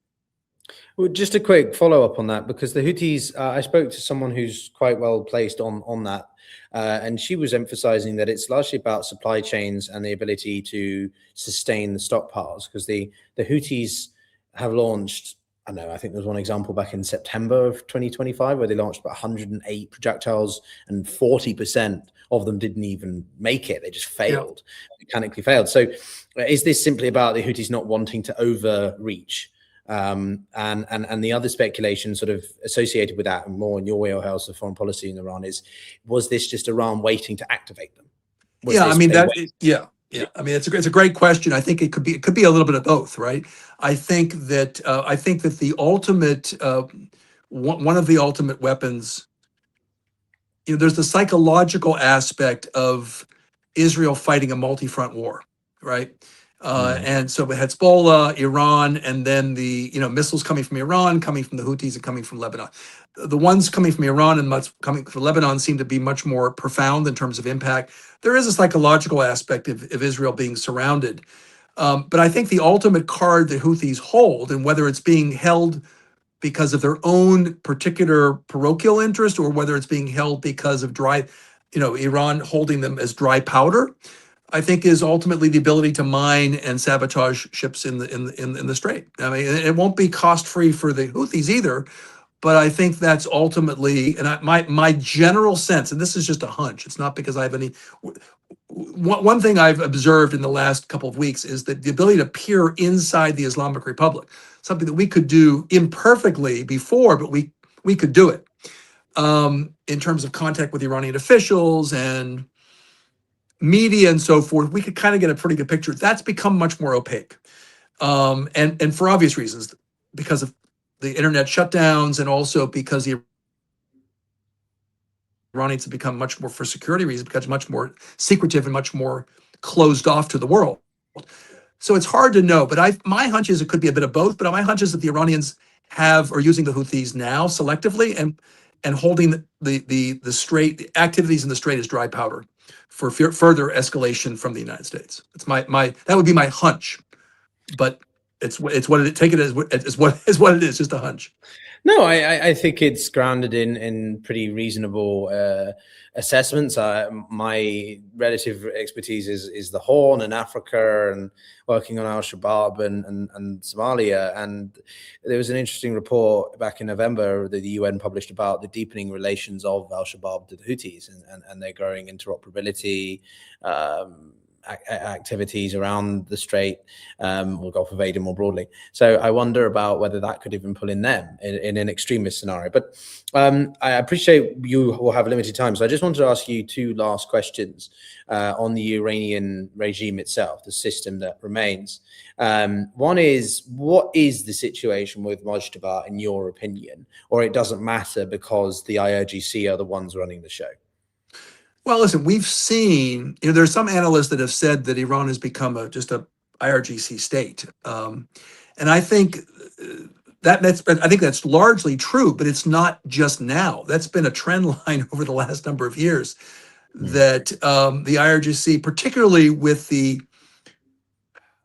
Well, just a quick follow-up on that, because the Houthis, I spoke to someone who's quite well placed on that, and she was emphasizing that it's largely about supply chains and the ability to sustain the stockpiles, because the Houthis have launched I know, I think there was one example back in September of 2025 where they launched about 108 projectiles and 40% of them didn't even make it. They just failed, mechanically failed. So is this simply about the Houthis not wanting to overreach? And the other speculation sort of associated with that, and more in your wheelhouse of foreign policy in Iran, was this just Iran waiting to activate them? I mean, I mean, it's a great question. I think it could be a little bit of both, right? I think that the ultimate one of the ultimate weapons, there's the psychological aspect of Israel fighting a multi-front war, right? And so with Hezbollah, Iran, and then the missiles coming from Iran, coming from the Houthis, and coming from Lebanon. The ones coming from Iran and coming from Lebanon seem to be much more profound in terms of impact. There is a psychological aspect of Israel being surrounded. But I think the ultimate card the Houthis hold, and whether it's being held because of their own particular parochial interest or whether it's being held because of Iran holding them as dry powder, I think is ultimately the ability to mine and sabotage ships in the Strait. I mean, it won't be cost-free for the Houthis either, but I think that's ultimately, and my general sense, and this is just a hunch, it's not because I have any. One thing I've observed in the last couple of weeks is that the ability to peer inside the Islamic Republic, something that we could do imperfectly before, but we could do it in terms of contact with Iranian officials and media and so forth. We could kind of get a pretty good picture. That's become much more opaque, and for obvious reasons, because of the internet shutdowns, and also because the Iranians have become much more, for security reasons, because much more secretive and much more closed off to the world. So it's hard to know, but my hunch is it could be a bit of both. But my hunch is that the Iranians are using the Houthis now selectively and holding the Strait, the activities in the Strait as dry powder for further escalation from the United States. It's that would be my hunch, but it's what it, take it as what it is, just a hunch. No, I think it's grounded in pretty reasonable assessments. My relative expertise is the Horn and Africa, and working on Al-Shabaab and Somalia. And there was an interesting report back in November that the UN published about the deepening relations of Al-Shabaab to the Houthis and their growing interoperability, activities around the Strait, or Gulf of Aden more broadly. So I wonder about whether that could even pull in them in an extremist scenario. But I appreciate you will have limited time. So I just wanted to ask you two last questions on the Iranian regime itself, the system that remains. One is, what is the situation with Mojtaba in your opinion? Or it doesn't matter because the IRGC are the ones running the show? Well, listen, we've seen, there's some analysts that have said that Iran has become just a IRGC state. And I think that's largely true, but it's not just now. That's been a trend line over the last number of years, that the IRGC, particularly with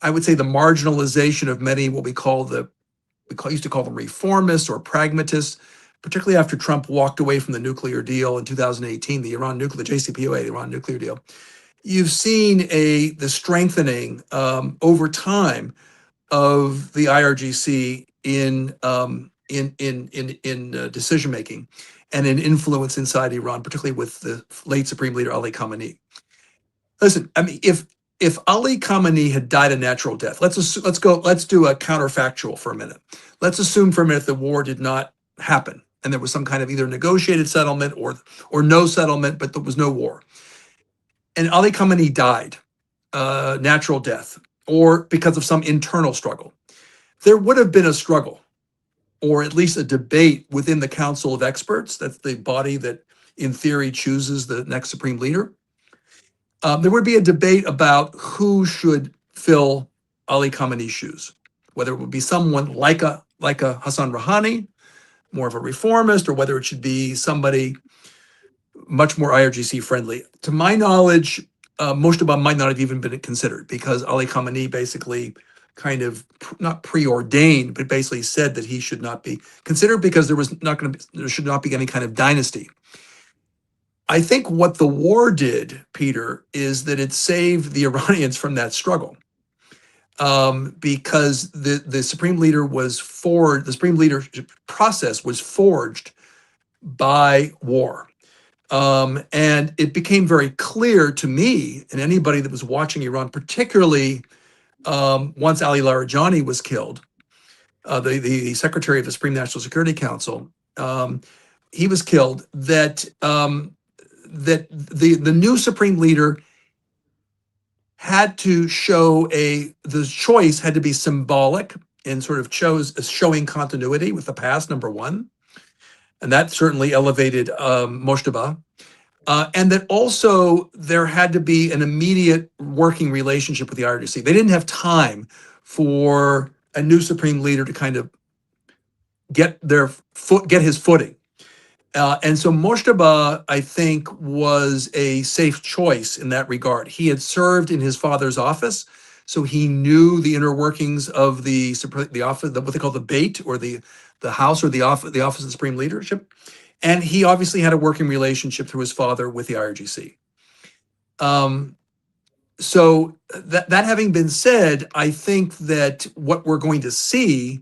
I would say the marginalization of many, what we used to call them reformists or pragmatists, particularly after Trump walked away from the nuclear deal in 2018, the JCPOA, the Iran nuclear deal. You've seen the strengthening over time of the IRGC in decision making and in influence inside Iran, particularly with the late Supreme Leader Ali Khamenei. Listen, I mean, if Ali Khamenei had died a natural death, let's do a counterfactual for a minute. Let's assume for a minute the war did not happen, and there was some kind of either negotiated settlement or no settlement, but there was no war. And Ali Khamenei died, natural death, or because of some internal struggle. There would have been a struggle, or at least a debate within the Council of Experts. That's the body that, in theory, chooses the next supreme leader. There would be a debate about who should fill Ali Khamenei's shoes, whether it would be someone like a Hassan Rouhani, more of a reformist, or whether it should be somebody much more IRGC friendly. To my knowledge, Mojtaba might not have even been considered, because Ali Khamenei basically kind of not preordained, but basically said that he should not be considered because there should not be any kind of dynasty. I think what the war did, Peter, is that it saved the Iranians from that struggle. because the supreme leader was forged. The supreme leadership process was forged by war. And it became very clear to me and anybody that was watching Iran, particularly once Ali Larijani was killed, the secretary of the Supreme National Security Council, he was killed, that that the new supreme leader had to show the choice had to be symbolic and sort of showing continuity with the past, number one. And that certainly elevated Moshtaba. And that also there had to be an immediate working relationship with the IRGC. They didn't have time for a new supreme leader to kind of get his footing. And so Moshtaba, I think, was a safe choice in that regard. He had served in his father's office, so he knew the inner workings of the office, what they call the Beit, or the house, or the office of the supreme leadership. And he obviously had a working relationship through his father with the IRGC. So that having been said, I think that what we're going to see,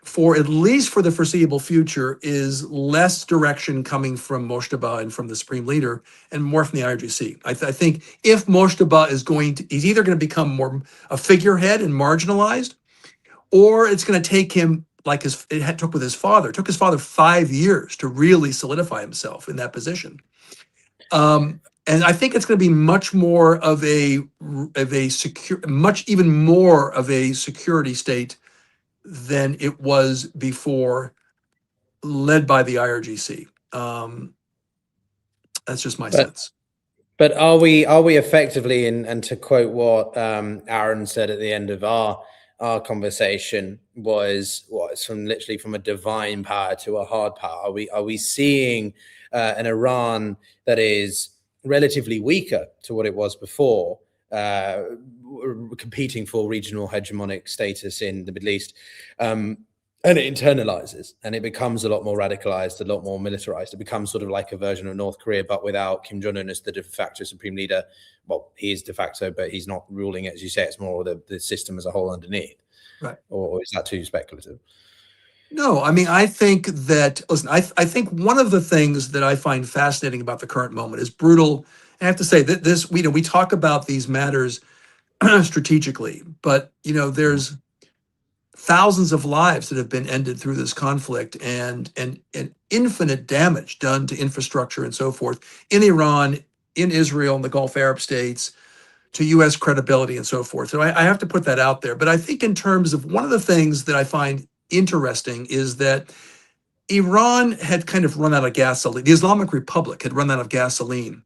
for at least for the foreseeable future, is less direction coming from Moshtaba and from the supreme leader, and more from the IRGC. I think if Moshtaba he's either going to become more a figurehead and marginalized, or it's going to take him, like it took with his father. It took his father 5 years to really solidify himself in that position. And I think it's going to be much more of even more of a security state than it was before, led by the IRGC. That's just my sense. But are we effectively, and to quote what Aaron said at the end of our conversation, was literally from a divine power to a hard power? Are we seeing an Iran that is relatively weaker to what it was before, competing for regional hegemonic status in the Middle East, and it internalizes and it becomes a lot more radicalized, a lot more militarized? It becomes sort of like a version of North Korea, but without Kim Jong-un as the de facto supreme leader. Well, he is de facto, but he's not ruling it, as you say. It's more the system as a whole underneath. Right. Or is that too speculative? No, I mean, I think that, listen, I think one of the things that I find fascinating about the current moment is brutal. I have to say that we talk about these matters strategically, but, there's thousands of lives that have been ended through this conflict, and infinite damage done to infrastructure and so forth in Iran, in Israel, in the Gulf Arab states, to U.S. credibility and so forth. So I have to put that out there. But I think in terms of one of the things that I find interesting is that Iran had kind of run out of gasoline. The Islamic Republic had run out of gasoline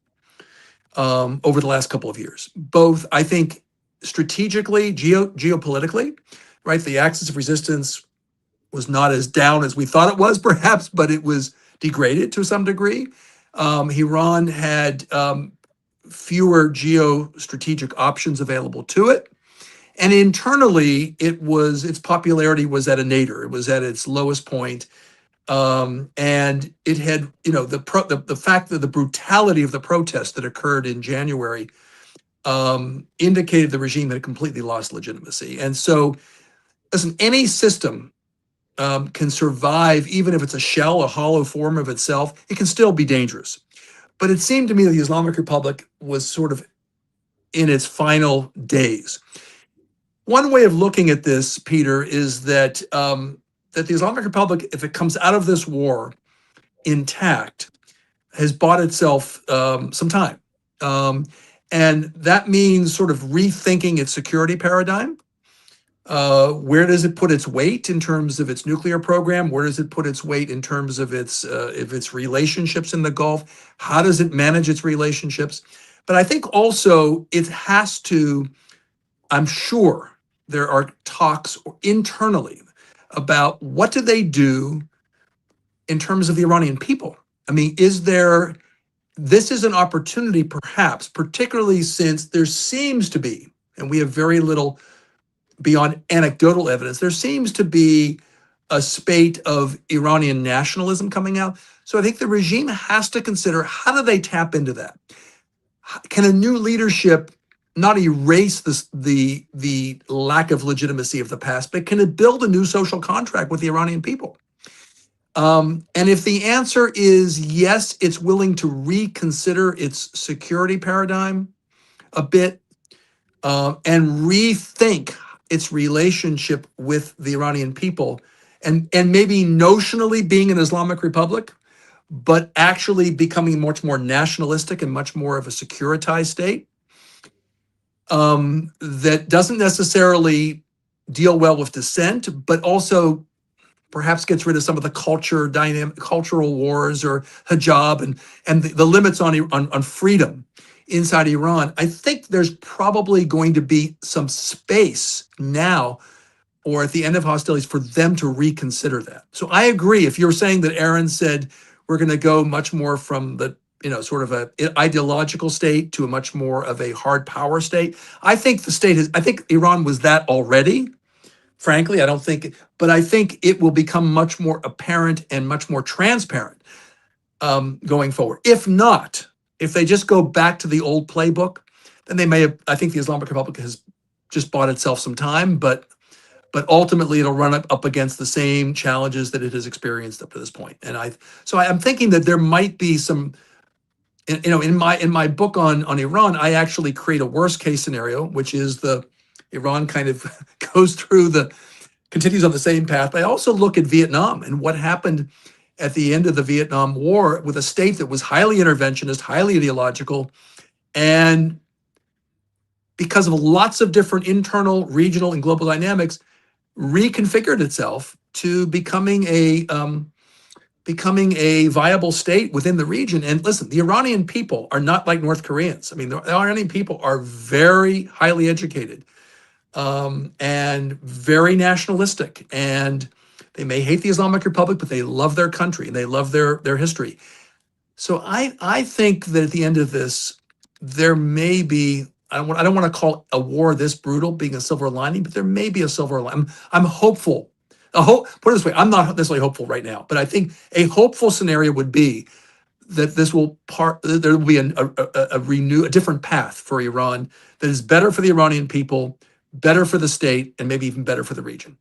over the last couple of years, both, I think, strategically, geopolitically, right? The axis of resistance was not as down as we thought it was, perhaps, but it was degraded to some degree. Iran had fewer geostrategic options available to it. And internally, its popularity was at a nadir. It was at its lowest point. And it had, the fact that the brutality of the protests that occurred in January indicated the regime had completely lost legitimacy. And so, listen, any system can survive, even if it's a shell, a hollow form of itself. It can still be dangerous. But it seemed to me that the Islamic Republic was sort of in its final days. One way of looking at this, Peter, is that that the Islamic Republic, if it comes out of this war intact, has bought itself some time. And that means sort of rethinking its security paradigm. Where does it put its weight in terms of its nuclear program? Where does it put its weight in terms of its relationships in the Gulf? How does it manage its relationships? But I think also it has to, I'm sure there are talks internally about what do they do in terms of the Iranian people. I mean, this is an opportunity perhaps, particularly since there seems to be, and we have very little beyond anecdotal evidence, there seems to be a spate of Iranian nationalism coming out. So I think the regime has to consider, how do they tap into that? Can a new leadership not erase the lack of legitimacy of the past, but can it build a new social contract with the Iranian people? And if the answer is yes, it's willing to reconsider its security paradigm a bit, and rethink its relationship with the Iranian people, and maybe notionally being an Islamic Republic, but actually becoming much more nationalistic and much more of a securitized state, that doesn't necessarily deal well with dissent, but also perhaps gets rid of some of the cultural wars or hijab and the limits on freedom inside Iran. I think there's probably going to be some space now or at the end of hostilities for them to reconsider that. So I agree. If you're saying that Aaron said we're going to go much more from the sort of a ideological state to a much more of a hard power state, I think I think Iran was that already. Frankly, I don't think, but I think it will become much more apparent and much more transparent going forward. If not, if they just go back to the old playbook, then they may have, I think the Islamic Republic has just bought itself some time, but ultimately it'll run up against the same challenges that it has experienced up to this point. And I'm thinking that there might be some, in my book on Iran, I actually create a worst case scenario, which is the Iran kind of continues on the same path. But I also look at Vietnam and what happened at the end of the Vietnam War with a state that was highly interventionist, highly ideological, and because of lots of different internal, regional, and global dynamics, reconfigured itself to becoming a viable state within the region. And listen, the Iranian people are not like North Koreans. I mean, the Iranian people are very highly educated, and very nationalistic, and they may hate the Islamic Republic, but they love their country and they love their history. So I think that at the end of this, there may be, I don't want to call a war this brutal being a silver lining, but there may be a silver lining. I'm hopeful. Put it this way, I'm not necessarily hopeful right now, but I think a hopeful scenario would be that there will be a different path for Iran that is better for the Iranian people, better for the state, and maybe even better for the region.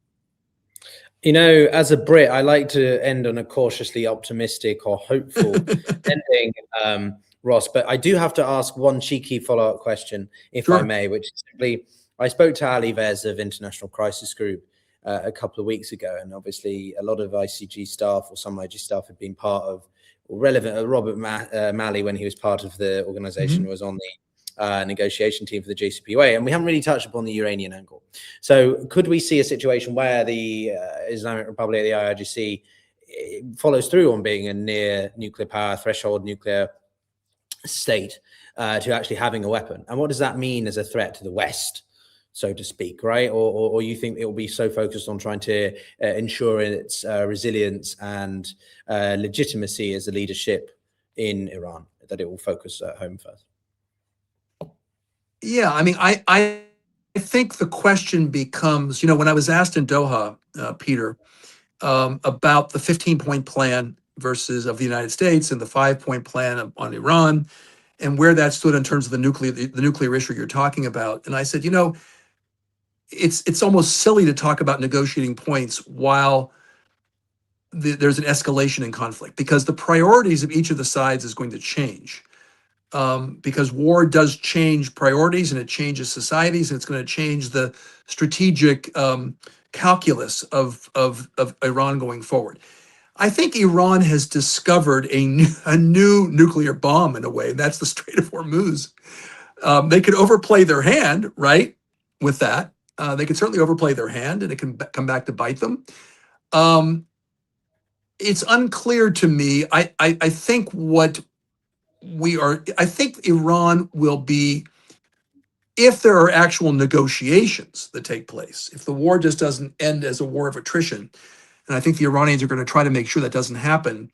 As a Brit, I like to end on a cautiously optimistic or hopeful ending, Ross, but I do have to ask one cheeky follow-up question, if Sure. I may, which is simply, I spoke to Ali Vez of International Crisis Group a couple of weeks ago, and obviously a lot of ICG staff or some ICG staff had been part of, or relevant, Robert Malley, when he was part of the organization, was on the negotiation team for the JCPOA, and we haven't really touched upon the Iranian angle. So could we see a situation where the Islamic Republic, the IRGC, follows through on being a near nuclear power threshold nuclear state to actually having a weapon? And what does that mean as a threat to the West, so to speak, right? Or you think it will be so focused on trying to ensure its resilience and legitimacy as a leadership in Iran, that it will focus at home first? Yeah, I mean, I think the question becomes, when I was asked in Doha, Peter, about the 15-point plan versus of the United States and the 5-point plan on Iran, and where that stood in terms of the nuclear issue you're talking about, and I said, it's almost silly to talk about negotiating points while there's an escalation in conflict, because the priorities of each of the sides is going to change. Because war does change priorities and it changes societies, and it's going to change the strategic calculus of Iran going forward. I think Iran has discovered a new nuclear bomb in a way, and that's the Strait of Hormuz. They could overplay their hand, right, with that. They could certainly overplay their hand, and it can come back to bite them. It's unclear to me. I think I think Iran will be, if there are actual negotiations that take place, if the war just doesn't end as a war of attrition, and I think the Iranians are going to try to make sure that doesn't happen,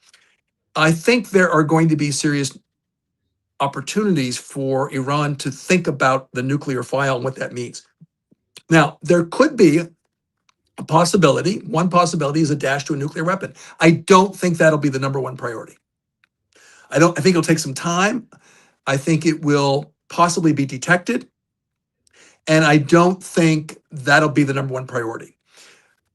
I think there are going to be serious opportunities for Iran to think about the nuclear file and what that means. Now, there could be a possibility. One possibility is a dash to a nuclear weapon. I don't think that'll be the number one priority. I think it'll take some time. I think it will possibly be detected. And I don't think that'll be the number one priority.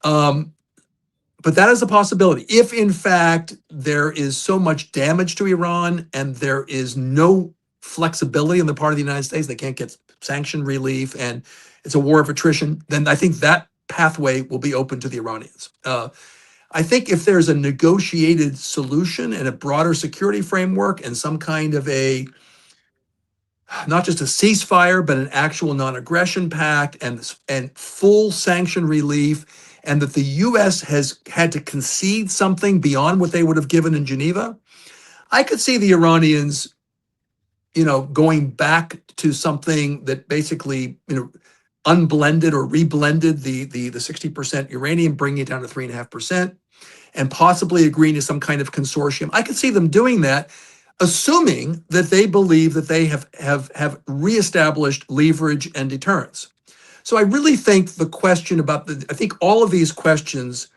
But that is a possibility. If in fact there is so much damage to Iran and there is no flexibility on the part of the United States, they can't get sanction relief and it's a war of attrition, then I think that pathway will be open to the Iranians. I think if there's a negotiated solution and a broader security framework and some kind of not just a ceasefire, but an actual non-aggression pact and full sanction relief, and that the U.S. has had to concede something beyond what they would have given in Geneva, I could see the Iranians, going back to something that basically, unblended or reblended the 60% uranium, bringing it down to 3.5%, and possibly agreeing to some kind of consortium. I could see them doing that, assuming that they believe that they have reestablished leverage and deterrence. So I really think the question I think all of these questions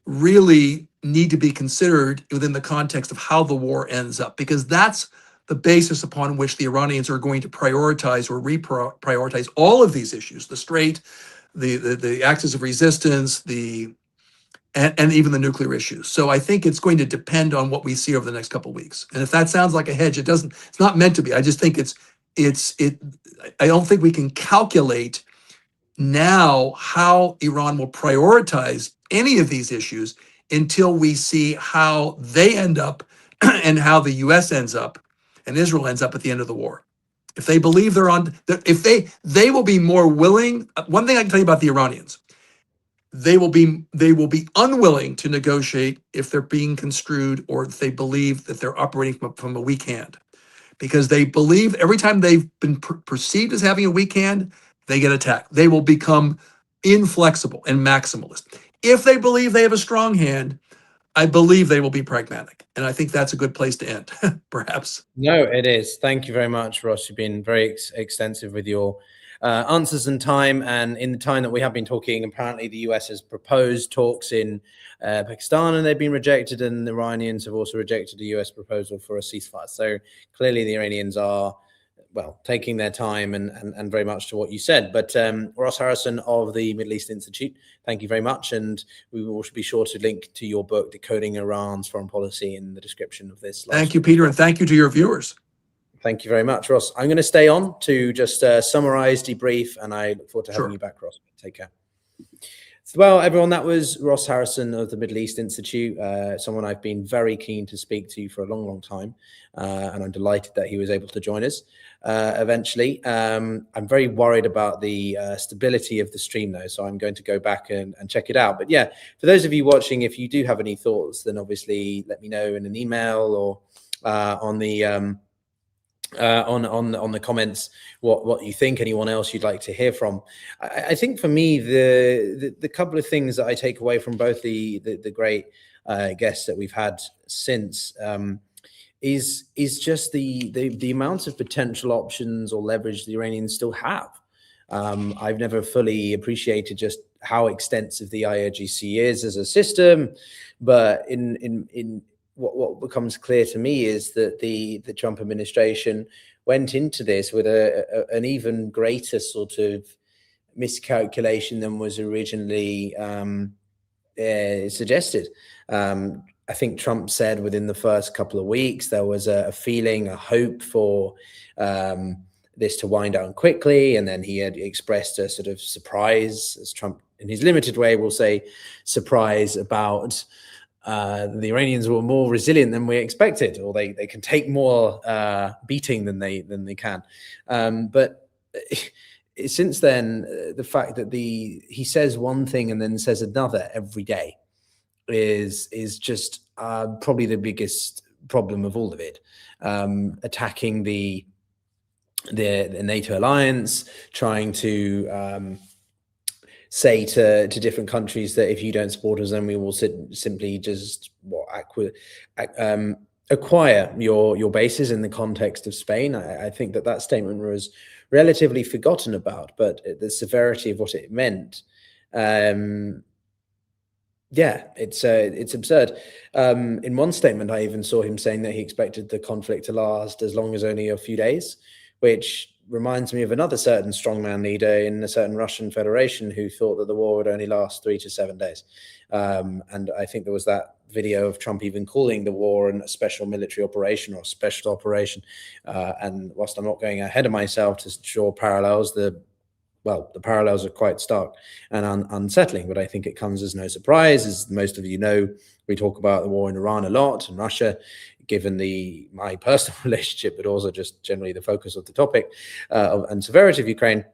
really need to be considered within the context of how the war ends up, because that's the basis upon which the Iranians are going to prioritize or reprioritize all of these issues: the Strait, the axis of resistance, and even the nuclear issues. So I think it's going to depend on what we see over the next couple of weeks. And if that sounds like a hedge, it's not meant to be. I just think I don't think we can calculate now how Iran will prioritize any of these issues until we see how they end up and how the US ends up and Israel ends up at the end of the war. If they believe they will be more willing. One thing I can tell you about the Iranians, they will be unwilling to negotiate if they're being construed or if they believe that they're operating from a weak hand, because they believe every time they've been perceived as having a weak hand, they get attacked. They will become inflexible and maximalist. If they believe they have a strong hand, I believe they will be pragmatic. And I think that's a good place to end, perhaps. No, it is. Thank you very much, Ross. You've been very extensive with your answers and time. And in the time that we have been talking, apparently the US has proposed talks in Pakistan and they've been rejected, and the Iranians have also rejected the US proposal for a ceasefire. So clearly the Iranians are, taking their time and very much to what you said. But Ross Harrison of the Middle East Institute, thank you very much. And we will be sure to link to your book, Decoding Iran's Foreign Policy, in the description of this. Thank you, Peter, and thank you to your viewers. Thank you very much, Ross. I'm going to stay on to just summarize, debrief, and I look forward to having you back, Ross. Take care. Well, everyone, that was Ross Harrison of the Middle East Institute, someone I've been very keen to speak to for a long, long time. And I'm delighted that he was able to join us eventually. I'm very worried about the stability of the stream, though, so I'm going to go back and check it out. But yeah, for those of you watching, if you do have any thoughts, then obviously let me know in an email or on the comments what you think, anyone else you'd like to hear from. I think for me, the couple of things that I take away from both the great guests that we've had since is just the amount of potential options or leverage the Iranians still have. I've never fully appreciated just how extensive the IRGC is as a system, but in what becomes clear to me is that the Trump administration went into this with an even greater sort of miscalculation than was originally suggested. I think Trump said within the first couple of weeks there was a feeling, a hope for this to wind down quickly, and then he had expressed a sort of surprise, as Trump in his limited way will say, surprise about the Iranians were more resilient than we expected, or they can take more beating than they can. But since then, the fact that he says one thing and then says another every day is just probably the biggest problem of all of it. Attacking the NATO alliance, trying to say to different countries that if you don't support us, then we will simply just acquire your bases in the context of Spain. I think that statement was relatively forgotten about, but the severity of what it meant, it's absurd. In one statement, I even saw him saying that he expected the conflict to last as long as only a few days, which reminds me of another certain strongman leader in a certain Russian Federation who thought that the war would only last 3 to 7 days. And I think there was that video of Trump even calling the war a special military operation or a special operation. And whilst I'm not going ahead of myself to draw parallels, the parallels are quite stark and unsettling, but I think it comes as no surprise. As most of you know, we talk about the war in Iran a lot and Russia, given my personal relationship, but also just generally the focus of the topic and severity of Ukraine,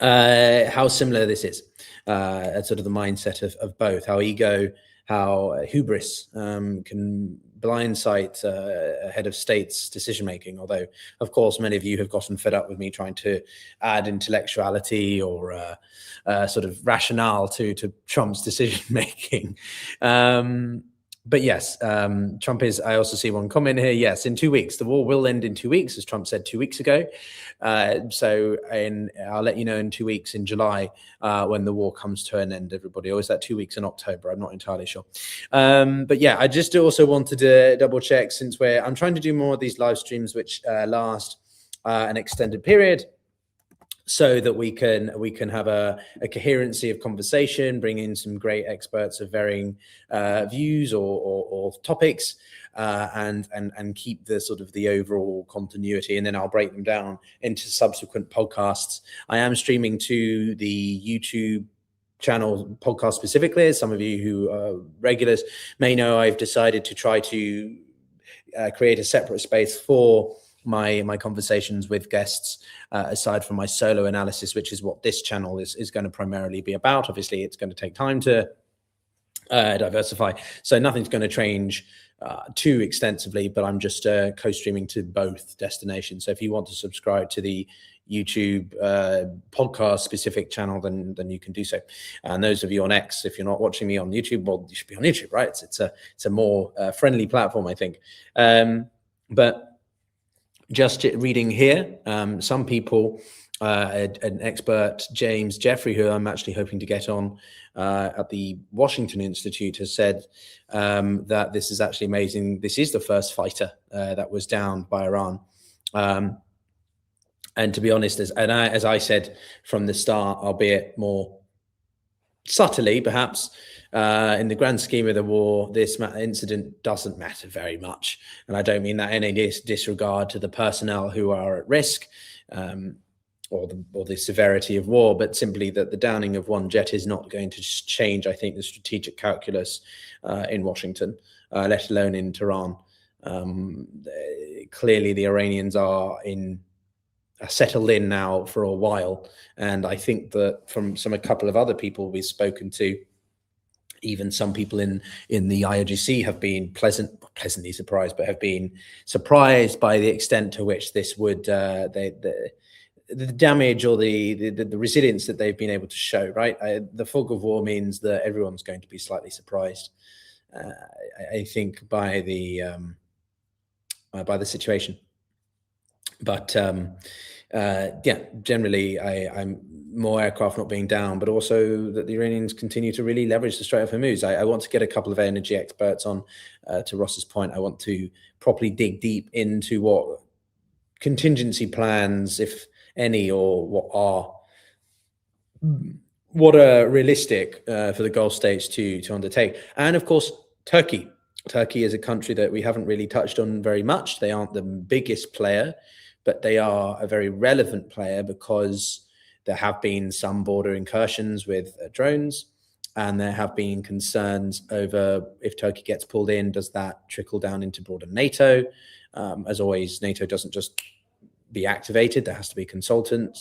how similar this is, sort of the mindset of both, how ego, how hubris can blindsight a head of state's decision-making. Although, of course, many of you have gotten fed up with me trying to add intellectuality or sort of rationale to Trump's decision-making. But yes, Trump is, I also see one comment here. Yes, in 2 weeks, the war will end in 2 weeks, as Trump said 2 weeks ago. So I'll let you know in 2 weeks in July when the war comes to an end, everybody. Or is that 2 weeks in October? I'm not entirely sure. But yeah, I just also wanted to double check, since I'm trying to do more of these live streams which last an extended period, so that we can have a coherency of conversation, bring in some great experts of varying views or topics, and keep the sort of the overall continuity, and then I'll break them down into subsequent podcasts. I am streaming to the YouTube channel podcast specifically. As some of you who are regulars may know, I've decided to try to create a separate space for my conversations with guests, aside from my solo analysis, which is what this channel is going to primarily be about. Obviously, it's going to take time to diversify, so nothing's going to change too extensively, but I'm just co-streaming to both destinations. So if you want to subscribe to the YouTube podcast specific channel, then you can do so. And those of you on X, if you're not watching me on YouTube, well, you should be on YouTube, right? It's a more friendly platform, I think. But just reading here, some people, an expert, James Jeffrey, who I'm actually hoping to get on at the Washington Institute, has said that this is actually amazing. This is the first fighter that was downed by Iran. And to be honest, as I said from the start, albeit more subtly perhaps, in the grand scheme of the war, this incident doesn't matter very much. And I don't mean that in any disregard to the personnel who are at risk, or the severity of war, but simply that the downing of one jet is not going to change, I think, the strategic calculus in Washington, let alone in Tehran. Clearly, the Iranians are settled in now for a while, and I think that from a couple of other people we've spoken to, even some people in the IRGC have been pleasantly surprised, but have been surprised by the extent to which this would the damage or the resilience that they've been able to show. Right, the fog of war means that everyone's going to be slightly surprised, I think, by the situation. But yeah, generally, I'm more aircraft not being down, but also that the Iranians continue to really leverage the Strait of Hormuz. I want to get a couple of energy experts on. To Ross's point, I want to properly dig deep into what contingency plans, if any, or what are realistic for the Gulf states to undertake. And of course, Turkey. Turkey is a country that we haven't really touched on very much. They aren't the biggest player, but they are a very relevant player because there have been some border incursions with drones, and there have been concerns over if Turkey gets pulled in, does that trickle down into broader NATO? As always, NATO doesn't just be activated. There has to be consultation,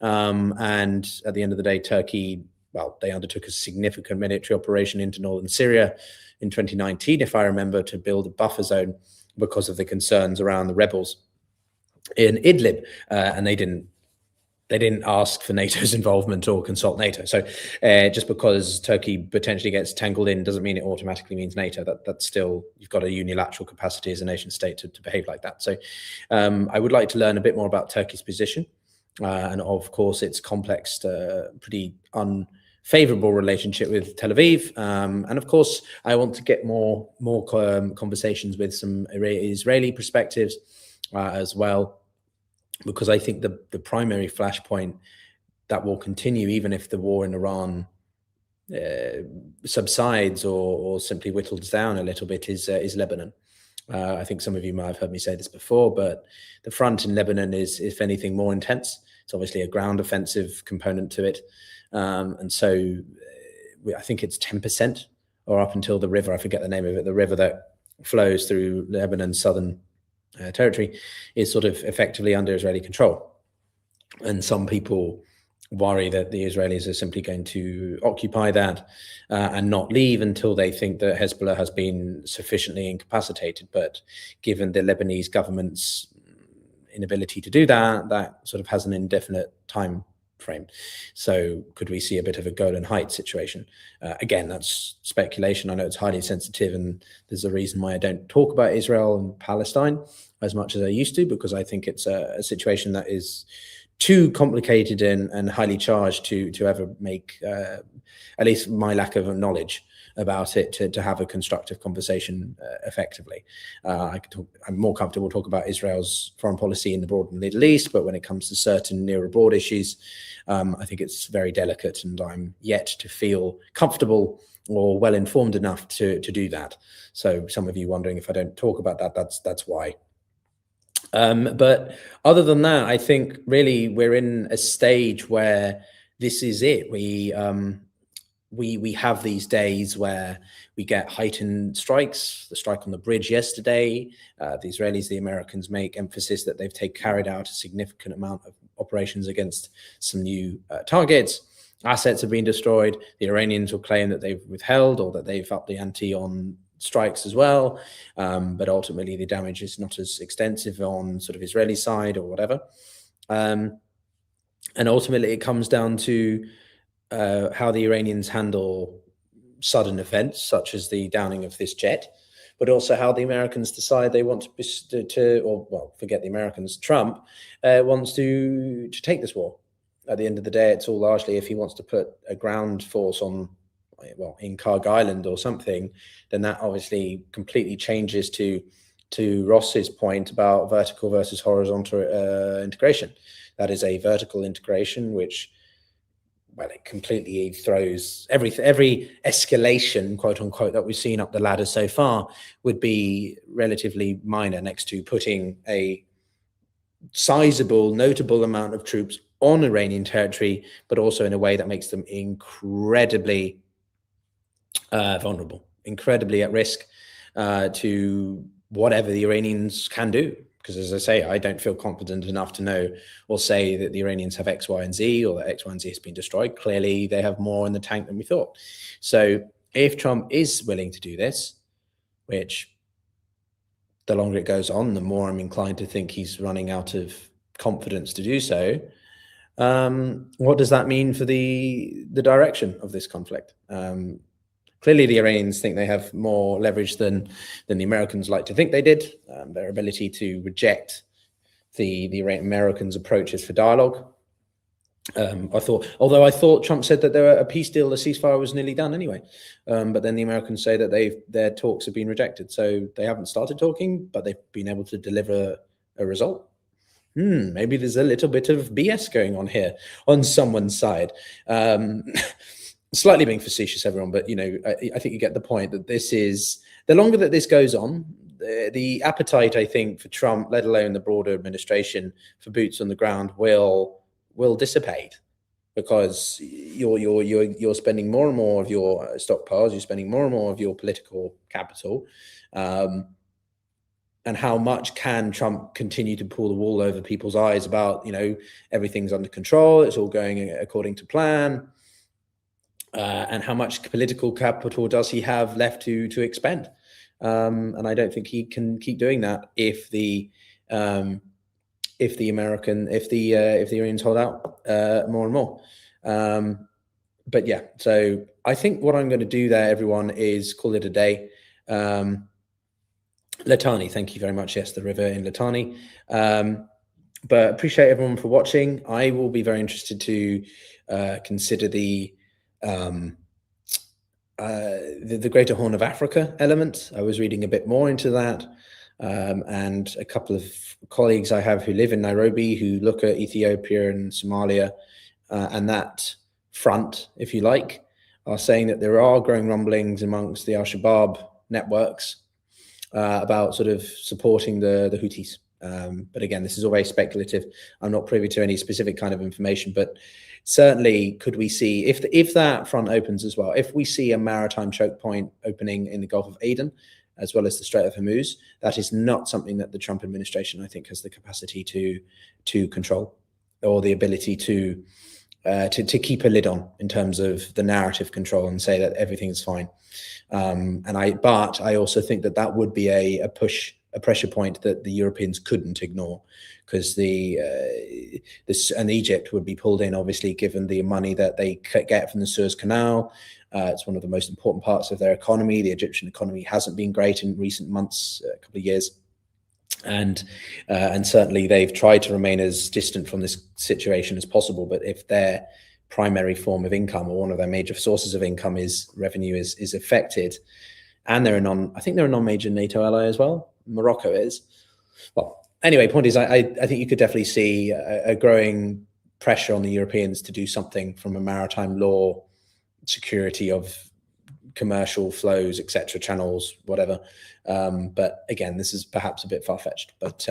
and at the end of the day, Turkey, well, they undertook a significant military operation into northern Syria in 2019, if I remember, to build a buffer zone because of the concerns around the rebels in Idlib, and they didn't ask for NATO's involvement or consult NATO. So just because Turkey potentially gets tangled in doesn't mean it automatically means NATO. That's still, you've got a unilateral capacity as a nation state to behave like that. So I would like to learn a bit more about Turkey's position, and of course its complex, pretty unfavorable relationship with Tel Aviv. And of course, I want to get more conversations with some Israeli perspectives as well, because I think the primary flashpoint that will continue even if the war in Iran subsides or simply whittles down a little bit is Lebanon. I think some of you might have heard me say this before, but the front in Lebanon is, if anything, more intense. It's obviously a ground offensive component to it. And so I think it's 10% or up until the river, I forget the name of it, the river that flows through Lebanon's southern territory is sort of effectively under Israeli control. And some people worry that the Israelis are simply going to occupy that and not leave until they think that Hezbollah has been sufficiently incapacitated. But given the Lebanese government's inability to do that, that sort of has an indefinite time frame. So could we see a bit of a Golan Heights situation? Again, that's speculation. I know it's highly sensitive, and there's a reason why I don't talk about Israel and Palestine as much as I used to, because I think it's a situation that is too complicated and highly charged to ever make, at least my lack of knowledge about it, to have a constructive conversation effectively. I'm more comfortable talk about Israel's foreign policy in the broader Middle East, but when it comes to certain near abroad issues, I think it's very delicate, and I'm yet to feel comfortable or well informed enough to do that. So some of you wondering if I don't talk about that, that's why. But other than that, I think really we're in a stage where this is it. We have these days where we get heightened strikes. The strike on the bridge yesterday, the Israelis, the Americans make emphasis that they've carried out a significant amount of operations against some new targets. Assets have been destroyed. The Iranians will claim that they've withheld or that they've upped the ante on strikes as well, but ultimately the damage is not as extensive on sort of Israeli side or whatever, and ultimately it comes down to how the Iranians handle sudden events such as the downing of this jet, but also how the Americans decide they want forget the Americans, Trump wants to take this war. At the end of the day, it's all largely if he wants to put a ground force on, well, in Karg Island or something, then that obviously completely changes to Ross's point about vertical versus horizontal integration. That is a vertical integration, which, well, it completely throws every escalation, quote unquote, that we've seen up the ladder so far would be relatively minor next to putting a sizable, notable amount of troops on Iranian territory, but also in a way that makes them incredibly vulnerable, incredibly at risk to whatever the Iranians can do. Because as I say, I don't feel confident enough to know or say that the Iranians have X, Y, and Z, or that X, Y, and Z has been destroyed. Clearly, they have more in the tank than we thought. So if Trump is willing to do this, which the longer it goes on, the more I'm inclined to think he's running out of confidence to do so, what does that mean for the direction of this conflict? Clearly, the Iranians think they have more leverage than the Americans like to think they did. Their ability to reject the Americans' approaches for dialogue. I thought Trump said that a peace deal, a ceasefire was nearly done anyway. But then the Americans say that their talks have been rejected. So they haven't started talking, but they've been able to deliver a result. Maybe there's a little bit of BS going on here on someone's side. Slightly being facetious, everyone, but I think you get the point that this is, the longer that this goes on, the appetite, I think, for Trump, let alone the broader administration, for boots on the ground will dissipate, because you're spending more and more of your stockpiles, you're spending more and more of your political capital, and how much can Trump continue to pull the wool over people's eyes about everything's under control, it's all going according to plan. And how much political capital does he have left to expend? And I don't think he can keep doing that if the Iranians hold out more and more. But yeah, so I think what I'm going to do there, everyone, is call it a day. Litani, thank you very much. Yes, the river in Litani. But appreciate everyone for watching. I will be very interested to consider the Greater Horn of Africa element. I was reading a bit more into that. and a couple of colleagues I have who live in Nairobi who look at Ethiopia and Somalia and that front, if you like, are saying that there are growing rumblings amongst the Al-Shabaab networks about sort of supporting the Houthis. But again, this is all very speculative. I'm not privy to any specific kind of information, but certainly could we see, if that front opens as well, if we see a maritime choke point opening in the Gulf of Aden, as well as the Strait of Hormuz, that is not something that the Trump administration, I think, has the capacity to control, or the ability to keep a lid on in terms of the narrative control and say that everything is fine. But I also think that would be a pressure point that the Europeans couldn't ignore, because Egypt would be pulled in, obviously, given the money that they get from the Suez Canal. It's one of the most important parts of their economy. The Egyptian economy hasn't been great in recent months, a couple of years. And certainly they've tried to remain as distant from this situation as possible. But if their primary form of income, or one of their major sources of income, revenue is affected, and I think they're a non-major NATO ally as well. Morocco is. Well, anyway, point is, I think you could definitely see a growing pressure on the Europeans to do something from a maritime law, security of commercial flows, etc., channels, whatever. But again, this is perhaps a bit far-fetched. But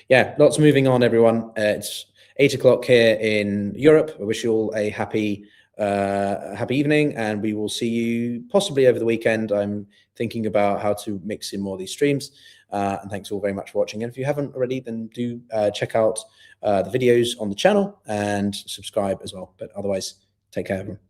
yeah, lots moving on, everyone. It's 8 o'clock here in Europe. I wish you all a happy evening, and we will see you possibly over the weekend. I'm thinking about how to mix in more of these streams. And thanks all very much for watching. And if you haven't already, then do check out the videos on the channel and subscribe as well. But otherwise, take care, everyone.